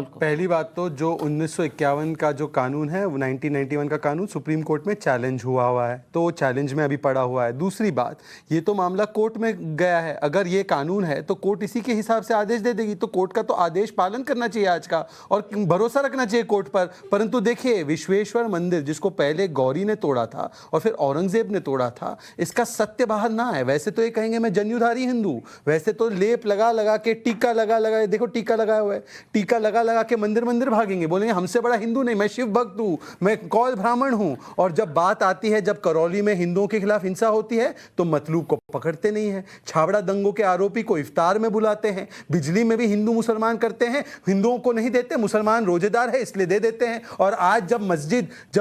को? पहली बात तो जो 1951 का जो कानून है, 1991 का कानून सुप्रीम कोर्ट में चैलेंज हुआ है, तो वो चैलेंज में अभी पड़ा हुआ है। दूसरी बात, ये तो मामला कोर्ट में गया है। अगर ये कानून है तो कोर्ट इसी के हिसाब से आदेश दे देगी, तो कोर्ट का तो आदेश पालन करना चाहिए आज का, और भरोसा रखना चाहिए कोर्ट पर। परंतु देखिए, विश्वेश्वर मंदिर जिसको पहले गौरी ने तोड़ा था और फिर औरंगजेब ने तोड़ा था, इसका सत्य बाहर ना है। वैसे तो ये कहेंगे मैं जन्युधारी हिंदू, वैसे तो लेप लगा के, टीका लगा देखो टीका लगाया हुआ है, टीका लगा के मंदिर भागेंगे, बोलेंगे हमसे बड़ा हिंदू नहीं, मैं शिव भक्त हूं, मैं कौल ब्राह्मण हूं। और जब बात आती है, जब करौली में हिंदुओं के खिलाफ हिंसा होती है तो मतलूब को पकड़ते नहीं है, छाबड़ा दंगों के आरोपी को इफ्तार में बुलाते हैं, बिजली में भी हिंदू मुसलमान करते हैं, हिंदुओं को नहीं देते, मुसलमान रोजेदार है इसलिए दे देते हैं। और आज जब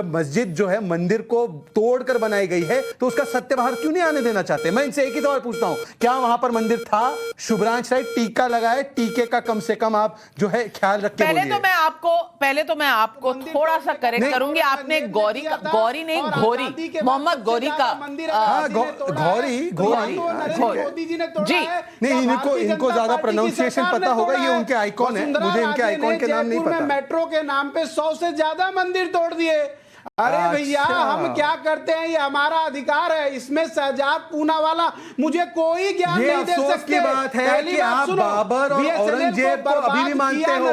मस्जिद जो है मंदिर को तोड़कर बनाई गई है, तो उसका सत्य बाहर क्यों नहीं आने देना चाहते? मैं इनसे एक ही सवाल पूछता हूं, क्या वहां पर मंदिर था? शुभ्रांश राय टीका लगाए, टीके का कम से कम आप जो है ख्याल रख के पहले तो मैं आपको थोड़ा सा करेक्ट करूंगी। आपने गौरी नहीं, घोरी, मोहम्मद गौरी का घोरी जी नहीं, इनको ज्यादा प्रोनाउंसिएशन पता होगा, ये उनके आइकॉन है, मुझे इनके आइकॉन के नाम नहीं पता। मेट्रो के नाम पे 100 से ज्यादा मंदिर तोड़ दिए। अरे भैया, हम क्या करते हैं ये हमारा अधिकार है, इसमें शहजाद पूनावाला मुझे कोई ज्ञान नहीं दे सकते। की बात है कि आप बाबर और औरंगजेब को अभी भी मानते हो।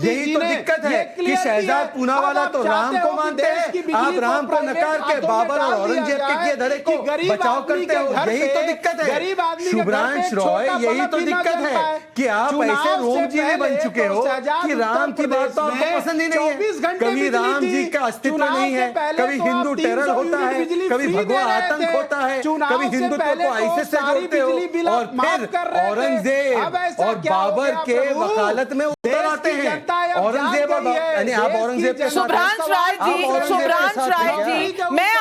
यही तो दिक्कत है कि शहजाद पूनावाला तो राम को मानते हैं, आप राम को नकार के बाबर और औरंगजेब के धड़े को बचाव करते हो। यही तो दिक्कत है शुभ्रांश रॉय, यही तो दिक्कत है कि आप ऐसे रोम जी में बन चुके हो कि राम की बात तो आपको पसंद ही नहीं है। कभी राम जी का अस्तित्व नहीं है, कभी हिंदू टेरर होता है, कभी भगवा आतंक होता है, कभी हिंदुत्व को आईसिस से जोड़ते हो, और फिर औरंगजेब और बाबर के वकालत में उतर आते हैं। औरंगजेब और यानी आप औरंगजेब के शुभ्रांश राय जी, मैं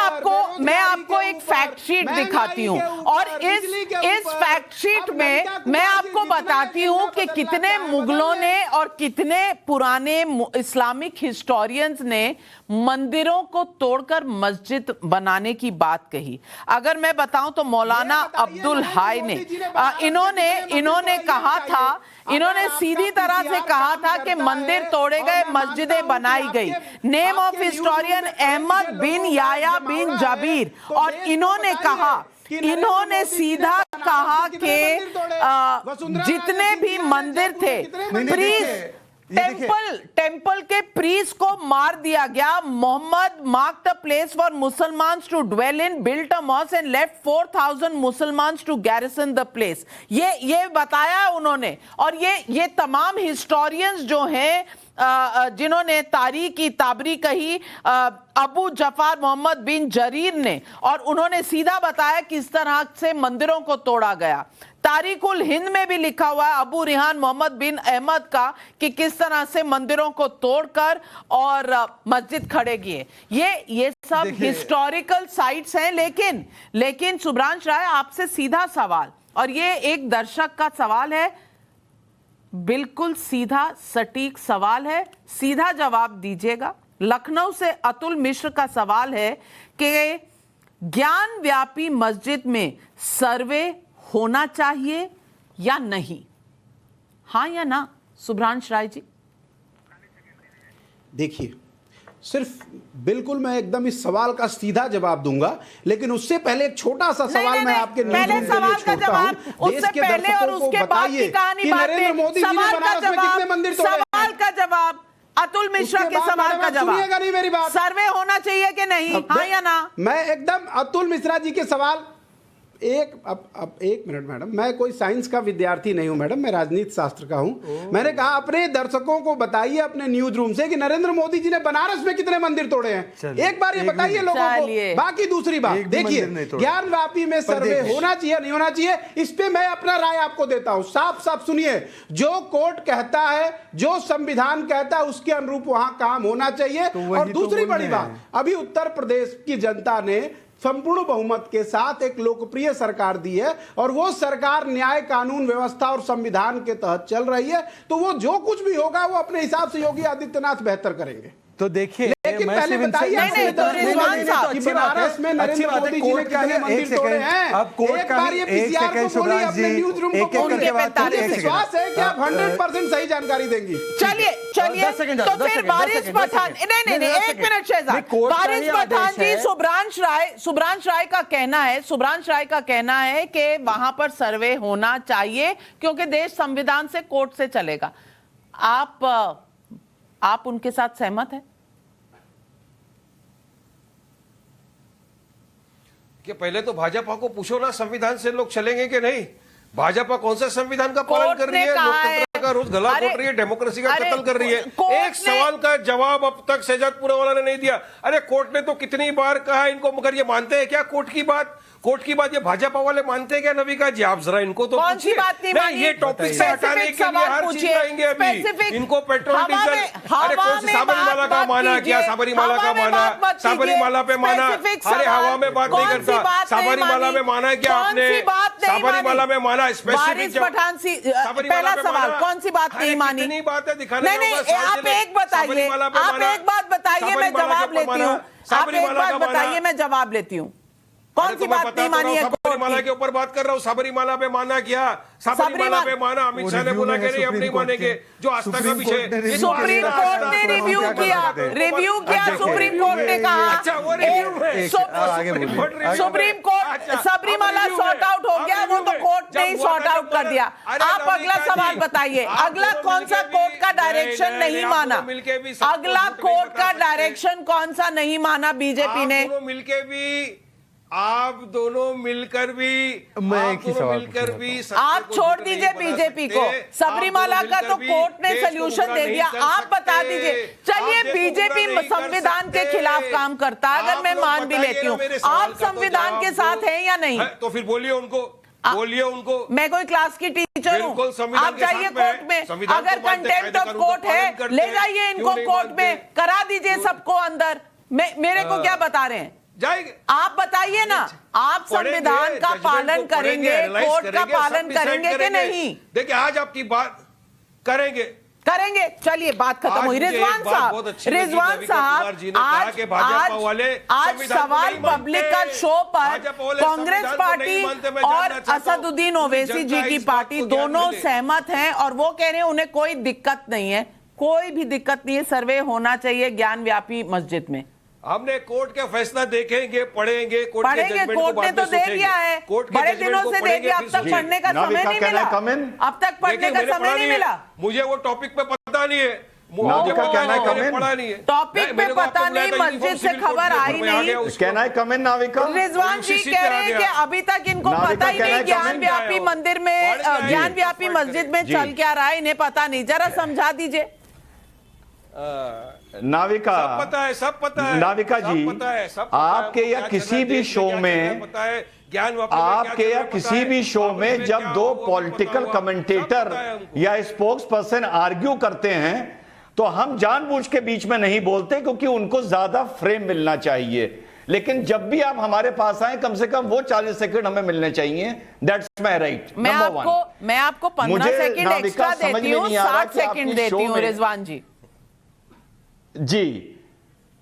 आपको एक फैक्ट शीट दिखाती हूँ, और इस फैक्ट शीट में मैं आपको बताती हूँ कि कितने मुगलों ने और कितने पुराने इस्लामिक हिस्टोरियंस ने मंदिरों को तोड़कर मस्जिद बनाने की बात कही। अगर मैं बताऊं तो मौलाना अब्दुल हाई ने इन्होंने कहा था, इन्होंने सीधी तरह से कहा था कि मंदिर तोड़े गए, मस्जिदें बनाई गई। नेम ऑफ हिस्टोरियन अहमद बिन याया बिन जाबीर, और इन्होंने सीधा कहा कि जितने भी मंदिर थे, प्रीस्ट टेंपल के प्रीस्ट को मार दिया गया। Muhammad marked the place for Musalmans to dwell in, built a mosque and left 4000 Musalmans to garrison the place. ये बताया उन्होंने, और ये तमाम हिस्टोरियंस जो हैं जिन्होंने तारीख की ताबरी कही, अबू जफर मोहम्मद बिन जरीर ने, और उन्होंने सीधा बताया किस तरह से मंदिरों को तोड़ा गया। तारीखुल हिंद में भी लिखा हुआ है अबू रिहान मोहम्मद बिन अहमद का कि किस तरह से मंदिरों को तोड़कर और मस्जिद खड़े किए। ये सब हिस्टोरिकल साइट्स हैं। लेकिन शुभ्रांश राय, आपसे सीधा सवाल, और ये एक दर्शक का सवाल है, बिल्कुल सीधा सटीक सवाल है, सीधा जवाब दीजिएगा। लखनऊ से अतुल मिश्र का सवाल है कि ज्ञान व्यापी मस्जिद में सर्वे होना चाहिए या नहीं, हाँ या ना? शुभ्रांश राय जी। देखिए, सिर्फ बिल्कुल मैं एकदम इस सवाल का सीधा जवाब दूंगा, लेकिन उससे पहले एक छोटा सा सवाल मैं आपके पहले सवाल का जवाब, उससे पहले और उसके बाद की कहानी बात है। सवाल का जवाब अतुल मिश्रा के सवाल का जवाब, सुनिएगा नहीं मेरी बात, सर्वे होना चाहिए कि नहीं, हाँ या ना? मैं एकदम अतुल मिश्रा जी के सवाल अब एक मिनट मैडम, मैं कोई साइंस का विद्यार्थी नहीं हूं मैडम, मैं राजनीति शास्त्र का हूं। मैंने कहा अपने दर्शकों को बताइए अपने न्यूज रूम से कि नरेंद्र मोदी जी ने बनारस में कितने मंदिर तोड़े हैं, एक बार ये बताइए लोगों को। बाकी दूसरी बात, देखिए ज्ञान व्यापी में सर्वे होना चाहिए नहीं होना चाहिए, इस पे मैं अपना राय आपको देता हूं। साफ साफ सुनिए, जो कोर्ट कहता है, जो संविधान कहता है, उसके अनुरूप वहां काम होना चाहिए। और दूसरी बड़ी बात, अभी उत्तर प्रदेश की जनता ने संपूर्ण बहुमत के साथ एक लोकप्रिय सरकार दी है, और वो सरकार न्याय, कानून व्यवस्था और संविधान के तहत चल रही है, तो वो जो कुछ भी होगा वो अपने हिसाब से योगी आदित्यनाथ बेहतर करेंगे। तो देखिए, लेकिन पहले बताइए कि बनारस में नरेंद्र मोदी जी ने कितने मंदिर तोड़े हैं? अब कोर्ट एक बार ये पीसीआर को बोलिए, अपने न्यूज रूम को बोलिए, मुझे विश्वास है कि आप 100% सही जानकारी देंगी। चलिए तो फिर वारिस पठान, नहीं एक मिनट शहजाद, वारिस पठान जी, शुभ्रांश राय का कहना है कि वहां पर सर्वे होना चाहिए क्योंकि देश संविधान से, कोर्ट से चलेगा। आप उनके साथ सहमत हैं? कि पहले तो भाजपा को पूछो ना, संविधान से लोग चलेंगे कि नहीं? भाजपा कौन सा संविधान का पालन कर रही है? लोकतंत्र का रोज गला घोट रही है, डेमोक्रेसी का कत्ल कर रही है। एक सवाल का जवाब अब तक शहजाद पूनावाला ने नहीं दिया। अरे कोर्ट ने तो कितनी बार कहा इनको, मगर ये मानते हैं क्या कोर्ट की बात? ये भाजपा वाले मानते हैं क्या? नविका जी, आप जरा इनको तो कौन सी बात नहीं मानी? ये टॉपिक से हटाने के लिए हर चीज लाएंगे अभी। इनको पेट्रोल डीजल, अरे कौन सी साबरीमाला का माना, क्या साबरीमाला का माना? साबरीमाला पे माना, अरे हवा में बात नहीं करता। साबरीमाला में माना क्या आपने? साबरीमाला में माना स्पेसिफिक। पहला सवाल, कौन सी बात नहीं मानी? कितनी बातें दिखाने, नहीं, आप एक बताइए, मैं जवाब लेती हूँ। आप एक बात बताइए, मैं जवाब लेती हूँ। कौन सी बात नहीं मानी है कोर्ट सबरीमाला की? के ऊपर बात कर रहा हूँ। सबरीमाला पे माना क्या? सबरीमाला पे माना। अमित शाह ने बोला कि नहीं हम नहीं मानेंगे, जो आस्था का विषय। सुप्रीम कोर्ट ने रिव्यू किया सुप्रीम कोर्ट ने कहा। अच्छा, वो रिव्यू है। Supreme court Sabarimala sort out हो गया, वो तो कोर्ट ने ही सॉर्ट आउट कर दिया। आप अगला सवाल बताइए, अगला कौन सा कोर्ट का डायरेक्शन नहीं माना? अगला कोर्ट का डायरेक्शन कौन सा नहीं माना बीजेपी ने? मिलके भी, आप दोनों मिलकर भी, मैं एक ही सवाल आप छोड़ दीजिए बीजेपी को। सबरीमाला का तो कोर्ट ने सोल्यूशन दे दिया, आप बता दीजिए। चलिए, बीजेपी संविधान के खिलाफ काम करता है, अगर मैं मान भी लेती हूँ, आप संविधान के साथ हैं या नहीं? तो फिर बोलिए उनको। मैं कोई क्लास की टीचर हूँ, आप जाइए कोर्ट में, अगर कंटेम्प्ट ऑफ कोर्ट है ले जाइए इनको कोर्ट में, करा दीजिए सबको अंदर। मेरे को क्या बता रहे हैं? जाएंगे, आप बताइए ना, आप संविधान का पालन करेंगे, कोर्ट का पालन करेंगे कि नहीं? देखिए, आज आपकी बात करेंगे। चलिए, बात खत्म हुई। रिजवान साहब, आज सवाल पब्लिक का शो पर कांग्रेस पार्टी और असदुद्दीन ओवैसी जी की पार्टी दोनों सहमत हैं और वो कह रहे हैं उन्हें कोई दिक्कत नहीं है, कोई भी दिक्कत नहीं है, सर्वे होना चाहिए ज्ञान व्यापी मस्जिद में। हमने कोर्ट का फैसला देखेंगे, पढ़ेंगे, कोर्ट ने तो दे दिया है, बड़े दिनों से दे दिया, अब तक पढ़ने का समय नहीं मिला, अब तक पढ़ने का समय नहीं मिला। मुझे वो टॉपिक पे पता नहीं है, पढ़ा नहीं है, टॉपिक पे पता नहीं, मस्जिद से खबर आई नहीं। रिजवान जी कह रहे हैं कि अभी तक इनको पता ही नहीं ज्ञान व्यापी मंदिर में, ज्ञान व्यापी मस्जिद में चल क्या रहा है, इन्हें पता नहीं। जरा समझा दीजिए। नाविका, सब पता है नाविका जी, आपके या किसी भी शो में, आपके या किसी भी शो में जब दो पॉलिटिकल कमेंटेटर या स्पोक्स पर्सन आर्ग्यू करते हैं तो हम जानबूझ के बीच में नहीं बोलते, क्योंकि उनको ज्यादा फ्रेम मिलना चाहिए। लेकिन जब भी आप हमारे पास आए, कम से कम वो 40 सेकंड हमें मिलने चाहिए। That's my right. मैं आपको 15 सेकंड एक्स्ट्रा देती हूँ, 60 सेकंड देती हूँ रिजवान जी।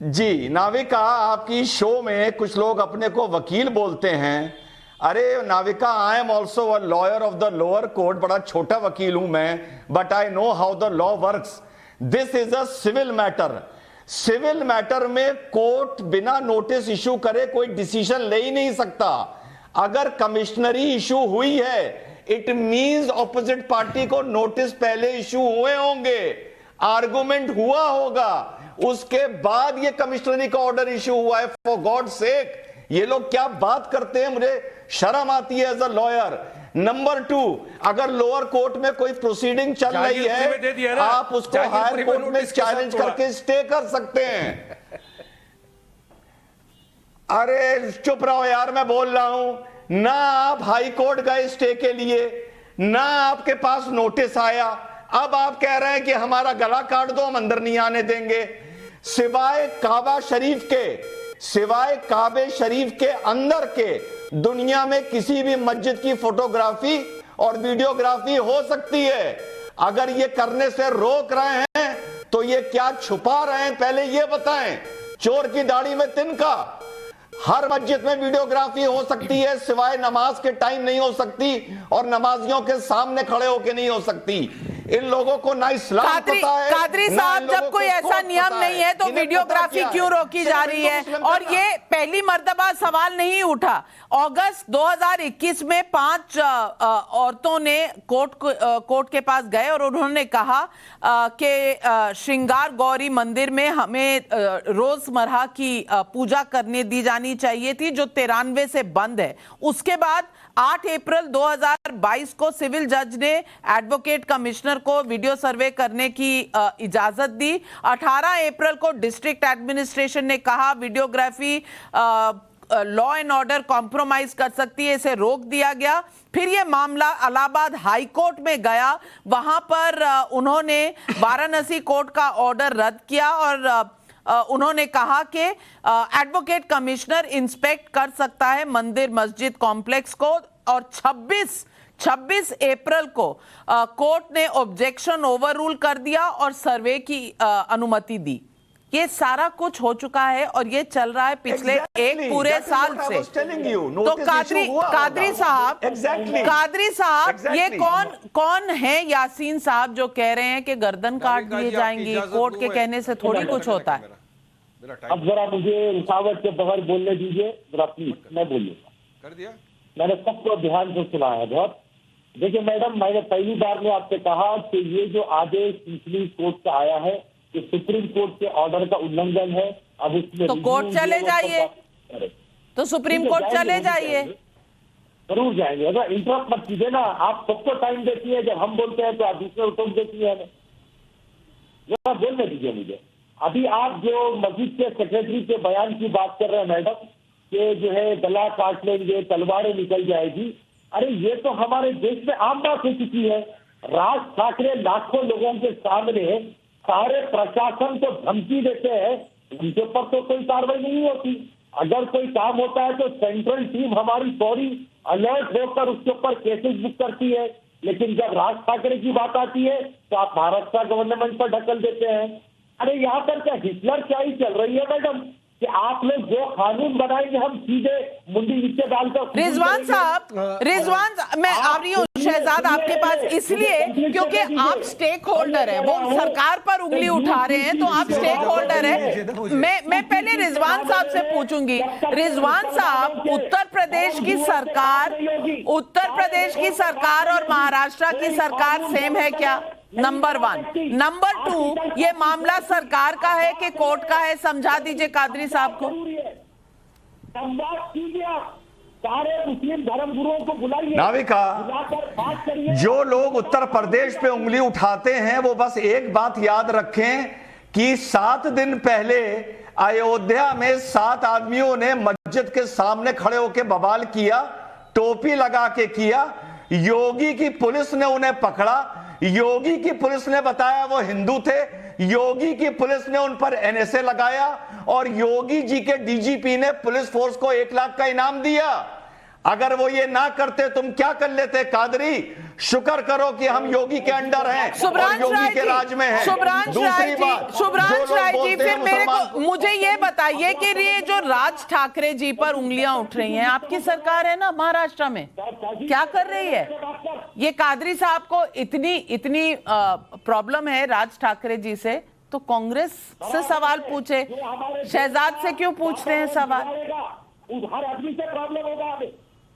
जी नाविका, आपकी शो में कुछ लोग अपने को वकील बोलते हैं। अरे Navika, I am also a lawyer of the lower court, बड़ा छोटा वकील हूं मैं, but I know how the law works. This is a civil matter. Civil matter में कोर्ट बिना नोटिस इशू करे कोई डिसीजन ले ही नहीं सकता। अगर कमिश्नरी इशू हुई है, इट मींस ऑपोजिट पार्टी को नोटिस पहले इशू हुए होंगे, आर्गुमेंट हुआ होगा, उसके बाद ये कमिश्नरी का ऑर्डर इशू हुआ है। फॉर गॉड सेक, ये लोग क्या बात करते हैं, मुझे शर्म आती है एज अ लॉयर। नंबर 2, अगर लोअर कोर्ट में कोई प्रोसीडिंग चल रही है, आप उसको हायर कोर्ट में चैलेंज करके स्टे कर सकते हैं। अरे चुप रहो यार, मैं बोल रहा हूं ना। आप हाई कोर्ट गए स्टे के लिए, ना आपके पास नोटिस आया, अब आप कह रहे हैं कि हमारा गला काट दो, हम अंदर नहीं आने देंगे। सिवाय काबा शरीफ के, सिवाय काबे शरीफ के अंदर के दुनिया में किसी भी मस्जिद की फोटोग्राफी और वीडियोग्राफी हो सकती है। अगर ये करने से रोक रहे हैं तो ये क्या छुपा रहे हैं, पहले ये बताएं। चोर की दाढ़ी में तिनका, हर मस्जिद में वीडियोग्राफी हो सकती है, सिवाय नमाज के टाइम नहीं हो सकती और नमाजियों के सामने खड़े होकर नहीं हो सकती। इन लोगों को ना इस्लाम पता है। कादरी साहब, जब कोई ऐसा नियम नहीं है तो वीडियोग्राफी क्यों रोकी जा रही है? और ये पहली मर्तबा सवाल नहीं उठा। अगस्त 2021 में 5 औरतों ने कोर्ट के पास गए और उन्होंने कहा कि श्रृंगार गौरी मंदिर में हमें रोजमर्रा की पूजा करने दी जानी चाहिए थी, जो 93 से बंद है। उसके बाद 8 अप्रैल 2022 को सिविल जज ने एडवोकेट कमिश्नर को वीडियो सर्वे करने की इजाजत दी। 18 अप्रैल को डिस्ट्रिक्ट एडमिनिस्ट्रेशन ने कहा videography law and order compromise कर सकती है, इसे रोक दिया गया। फिर यह मामला इलाहाबाद हाई कोर्ट में गया, वहां पर उन्होंने वाराणसी कोर्ट का ऑर्डर रद्द किया और उन्होंने कहा कि एडवोकेट कमिश्नर इंस्पेक्ट कर सकता है मंदिर मस्जिद कॉम्प्लेक्स को। और 26 अप्रैल को कोर्ट ने ऑब्जेक्शन ओवररूल कर दिया और सर्वे की अनुमति दी। ये सारा कुछ हो चुका है और ये चल रहा है पिछले एक पूरे साल से। तो कादरी साहब ये कौन है यासीन साहब जो कह रहे हैं कि गर्दन काट दिए जाएंगी? कोर्ट के कहने से थोड़ी कुछ होता है। अब जरा मुझे रुकावट के बगैर बोलने दीजिए जरा प्लीज, मैं बोलूंगा। कर दिया मैंने सबको ध्यान से सुना है बहुत। देखिए मैडम, मैंने पहली बार में आपसे कहा कि ये जो आदेश सुप्रीम कोर्ट से आया है कि सुप्रीम कोर्ट के ऑर्डर का उल्लंघन है, अब उसमें तो कोर्ट चले जाइए, तो सुप्रीम कोर्ट चले जाइए। जरूर जाएंगे, अगर इंटरप्ट मत कीजिए ना, आप सबको टाइम देती है, जब हम बोलते हैं तो आप दूसरे को टोक देती है हमें। जरा बोलने दीजिए मुझे। अभी आप जो मस्जिद के सेक्रेटरी के बयान की बात कर रहे हैं मैडम, कि जो है गला काट लेंगे, तलवारें निकल जाएगी, अरे ये तो हमारे देश में आम बात हो चुकी है। राज ठाकरे लाखों लोगों के सामने सारे प्रशासन को धमकी देते हैं, उनके ऊपर तो कोई कार्रवाई नहीं होती। अगर कोई काम होता है तो सेंट्रल टीम हमारी फौरी अलर्ट होकर उसके ऊपर केसेस बुक करती है, लेकिन जब राज ठाकरे की बात आती है तो आप महाराष्ट्र गवर्नमेंट पर ढकल देते हैं। अरे यहाँ पर क्या हिटलर क्या ही चल रही है मैडम, कि आप लोग जो कानून बनाएंगे हम सीधे मुंडी नीचे डालकर। रिजवान साहब, मैं आ रही हूँ शहजाद आपके पास इसलिए क्योंकि आप स्टेक होल्डर हैं, वो सरकार पर उंगली उठा रहे हैं तो आप स्टेक होल्डर हैं। मैं पहले रिजवान साहब से पूछूंगी। रिजवान साहब, उत्तर प्रदेश की सरकार और महाराष्ट्र की सरकार सेम है क्या? नंबर 1। नंबर 2, ये मामला सरकार का है कि कोर्ट का है? समझा दीजिए कादरी साहब को। सारे मुस्लिम धर्मगुरुओं को बुलाइए, नाविका, जो लोग उत्तर प्रदेश पे उंगली उठाते हैं वो बस एक बात याद रखें कि 7 दिन पहले अयोध्या में 7 आदमियों ने मस्जिद के सामने खड़े होकर बवाल किया, टोपी लगा के किया। योगी की पुलिस ने उन्हें पकड़ा, योगी की पुलिस ने बताया वो हिंदू थे, योगी की पुलिस ने उन पर एनएसए लगाया और योगी जी के डीजीपी ने पुलिस फोर्स को 1 लाख का इनाम दिया। अगर वो ये ना करते तुम क्या कर लेते? कादरी, शुक्र करो कि हम योगी के अंडर हैं और योगी के राज में हैं। दूसरी बात, शुभ्रांश राय जी, फिर मुझे ये बताइए कि ये जो राज ठाकरे जी पर उंगलियां उठ रही हैं, आपकी सरकार है ना महाराष्ट्र में, क्या कर रही है? ये कादरी साहब को इतनी प्रॉब्लम है राज ठाकरे जी से, तो कांग्रेस से सवाल पूछे, शहजाद से क्यों पूछते हैं सवाल? हर आदमी से प्रॉब्लम होगा।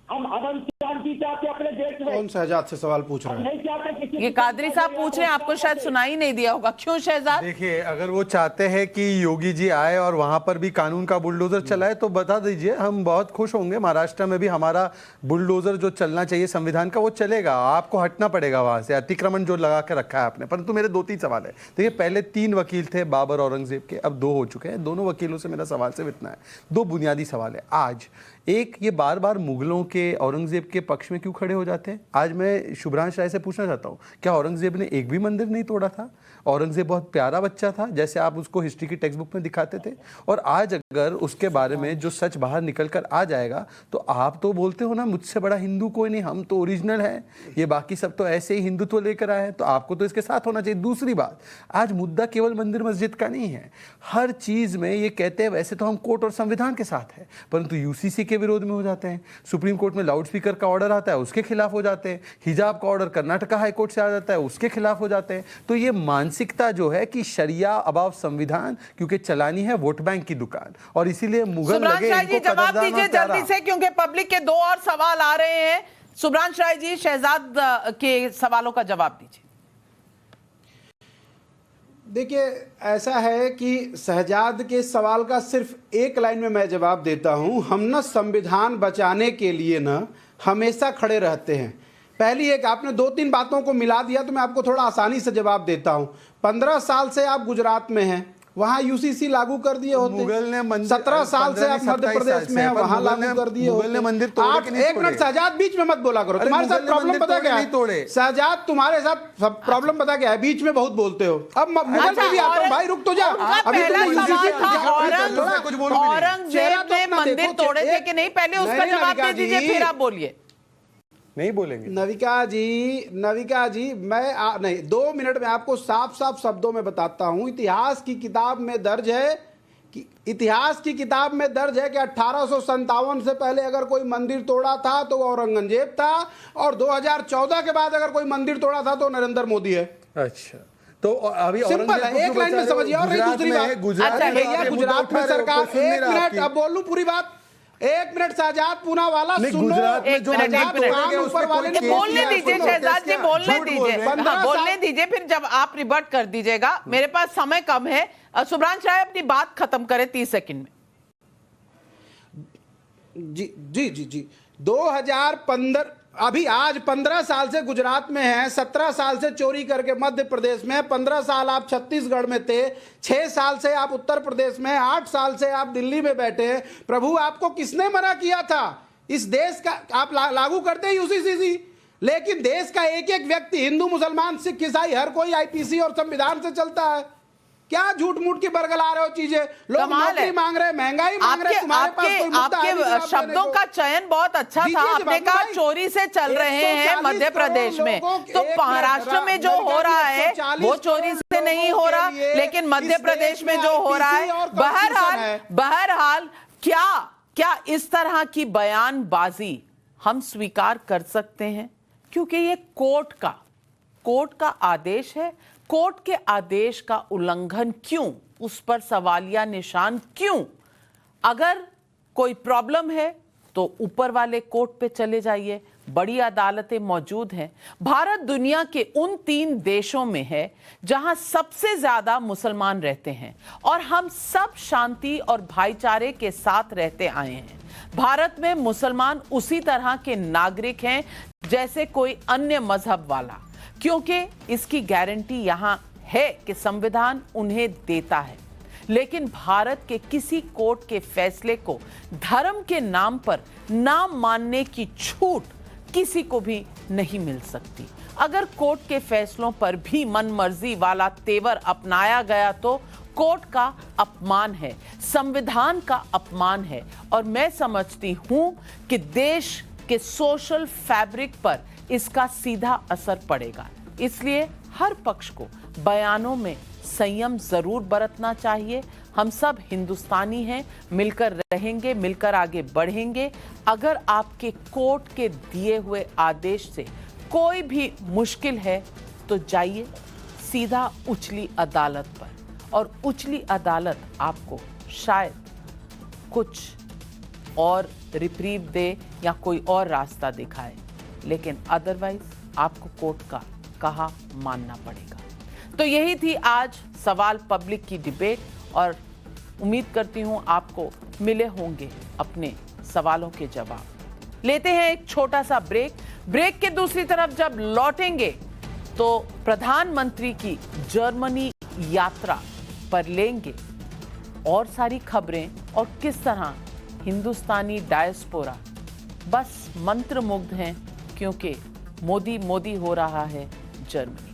हम अमन शांति चाहते अपने देश में। कौन शहजाद से सवाल पूछ रहे हैं? ये कादरी साहब पूछ रहे हैं, आपको शायद सुनाई नहीं दिया होगा। क्यों शहजाद? देखिए, अगर वो चाहते हैं कि योगी जी आए और वहां पर भी कानून का बुलडोजर चलाए तो बता दीजिए, हम बहुत खुश होंगे। महाराष्ट्र में भी हमारा बुलडोजर जो चलना चाहिए संविधान का वो चलेगा, आपको हटना पड़ेगा वहां से, अतिक्रमण जो लगा के रखा है आपने। परंतु मेरे 2-3 सवाल है। देखिए, पहले 3 वकील थे बाबर औरंगजेब के, अब 2 हो चुके हैं। दोनों वकीलों से मेरा सवाल सिर्फ इतना है, 2 बुनियादी सवाल है। आज एक, ये बार बार मुगलों के, औरंगजेब के पक्ष में क्यों खड़े हो जाते हैं? आज मैं शुभ्रांश राय से पूछना चाहता हूँ, क्या औरंगजेब ने एक भी मंदिर नहीं तोड़ा था? औरंगजेब बहुत प्यारा बच्चा था, जैसे आप उसको हिस्ट्री की टेक्स्ट बुक में दिखाते थे। और आज अगर उसके बारे में जो सच बाहर निकल कर आ जाएगा तो आप तो बोलते हो ना, मुझसे बड़ा हिंदू कोई नहीं, हम तो ओरिजिनल हैं, ये बाकी सब तो ऐसे ही हिंदुत्व लेकर आए हैं, तो आपको तो इसके साथ होना चाहिए। दूसरी बात, आज मुद्दा केवल मंदिर मस्जिद का नहीं है। हर चीज में ये कहते हैं वैसे तो हम कोर्ट और संविधान के साथ है, परंतु यूसीसी के विरोध में हो जाते हैं। सुप्रीम कोर्ट में लाउड स्पीकर का ऑर्डर आता है, उसके खिलाफ हो जाते हैं। हिजाब का ऑर्डर कर्नाटका हाई कोर्ट से आ जाता है, उसके खिलाफ हो जाते हैं। तो ये मानसिकता जो है कि शरिया अबाव संविधान, क्योंकि चलानी है वोट बैंक की दुकान, और इसीलिए मुगल लगे इनको जवाब दीजिए जल्दी से, क्योंकि पब्लिक के 2 और सवाल आ रहे हैं। सुभ्रांश राय जी, शहजाद के सवालों का जवाब दीजिए। देखिए, ऐसा है कि शहजाद के सवाल का सिर्फ एक लाइन में मैं जवाब देता हूं। हम ना संविधान बचाने के लिए ना हमेशा खड़े रहते हैं। पहली एक, आपने 2-3 बातों को मिला दिया तो मैं आपको थोड़ा आसानी से जवाब देता हूं। 15 साल से आप गुजरात में हैं, वहां यूसीसी लागू कर दिए होते। 17 साल से आप मध्य प्रदेश में हैं, वहां लागू कर दिए होते। आप एक मिनट शहजाद, बीच में मत बोला करो। तुम्हारे साथ प्रॉब्लम पता क्या है शहजाद? तुम्हारे साथ प्रॉब्लम पता क्या है? बीच में बहुत बोलते हो। अब मुगल भी आता हूं भाई, रुक तो जा। अभी औरंगजेब ने मंदिर तोड़े थे कि नहीं, पहले उसका जवाब दे दीजिए, फिर आप बोलिए। नहीं बोलेंगे। नविका जी मैं नहीं, 2 मिनट में आपको साफ साफ शब्दों में बताता हूं। इतिहास की किताब में दर्ज है कि 1857 से पहले अगर कोई मंदिर तोड़ा था तो वो औरंगजेब था, और 2014 के बाद अगर कोई मंदिर तोड़ा था तो नरेंद्र मोदी है। अच्छा, तो अभी सिंपल है, एक लाइन में समझिए। और नहीं दूसरी बात, गुजरात में सरकार, 1 मिनट अब बोल लूं पूरी बात, 1 मिनट शहजाद पूनावाला सुनो, गुजरात में जो बोलने दीजिए शहजाद जी, बोलने दीजिए, फिर जब आप रिवर्ट कर दीजिएगा। मेरे पास समय कम है, सुब्रांश राय अपनी बात खत्म करें 30 सेकंड में। जी 2015 अभी आज 15 साल से गुजरात में हैं, 17 साल से चोरी करके मध्य प्रदेश में, 15 साल आप छत्तीसगढ़ में थे, 6 साल से आप उत्तर प्रदेश में, 8 साल से आप दिल्ली में बैठे हैं। प्रभु आपको किसने मना किया था? इस देश का आप लागू करते ही UCC, लेकिन देश का एक एक व्यक्ति, हिंदू मुसलमान सिख ईसाई, हर कोई IPC और संविधान से चलता है। क्या झूठ मूठ की बरगला रहे हो चीजें? लोग नौकरी मांग रहे, महंगाई मांग रहे, तुम्हारे पास कोई मुद्दा है? आपके शब्दों का चयन बहुत अच्छा था। आपने कहा चोरी से चल रहे हैं मध्य प्रदेश में, तो महाराष्ट्र में जो हो रहा है वो चोरी से नहीं हो रहा, लेकिन मध्य प्रदेश में जो हो रहा है, बहरहाल क्या इस तरह की बयानबाजी हम स्वीकार कर सकते हैं? क्योंकि ये कोर्ट का आदेश है। कोर्ट के आदेश का उल्लंघन क्यों? उस पर सवालिया निशान क्यों? अगर कोई प्रॉब्लम है तो ऊपर वाले कोर्ट पे चले जाइए, बड़ी अदालतें मौजूद हैं। भारत दुनिया के उन 3 देशों में है जहां सबसे ज्यादा मुसलमान रहते हैं, और हम सब शांति और भाईचारे के साथ रहते आए हैं। भारत में मुसलमान उसी तरह के नागरिक हैं जैसे कोई अन्य मजहब वाला, क्योंकि इसकी गारंटी यहां है कि संविधान उन्हें देता है। लेकिन भारत के किसी कोर्ट के फैसले को धर्म के नाम पर ना मानने की छूट किसी को भी नहीं मिल सकती। अगर कोर्ट के फैसलों पर भी मनमर्जी वाला तेवर अपनाया गया तो कोर्ट का अपमान है, संविधान का अपमान है, और मैं समझती हूं कि देश के सोशल फैब्रिक पर इसका सीधा असर पड़ेगा। इसलिए हर पक्ष को बयानों में संयम जरूर बरतना चाहिए। हम सब हिंदुस्तानी हैं, मिलकर रहेंगे, मिलकर आगे बढ़ेंगे। अगर आपके कोर्ट के दिए हुए आदेश से कोई भी मुश्किल है तो जाइए सीधा उचली अदालत पर, और उचली अदालत आपको शायद कुछ और रिप्रीव दे या कोई और रास्ता दिखाए, लेकिन अदरवाइज आपको कोर्ट का कहा मानना पड़ेगा। तो यही थी आज सवाल पब्लिक की डिबेट, और उम्मीद करती हूं आपको मिले होंगे अपने सवालों के जवाब। लेते हैं एक छोटा सा ब्रेक के दूसरी तरफ जब लौटेंगे तो प्रधानमंत्री की जर्मनी यात्रा पर लेंगे और सारी खबरें, और किस तरह हिंदुस्तानी डायस्पोरा बस मंत्रमुग्ध हैं क्योंकि मोदी हो रहा है जर्मनी।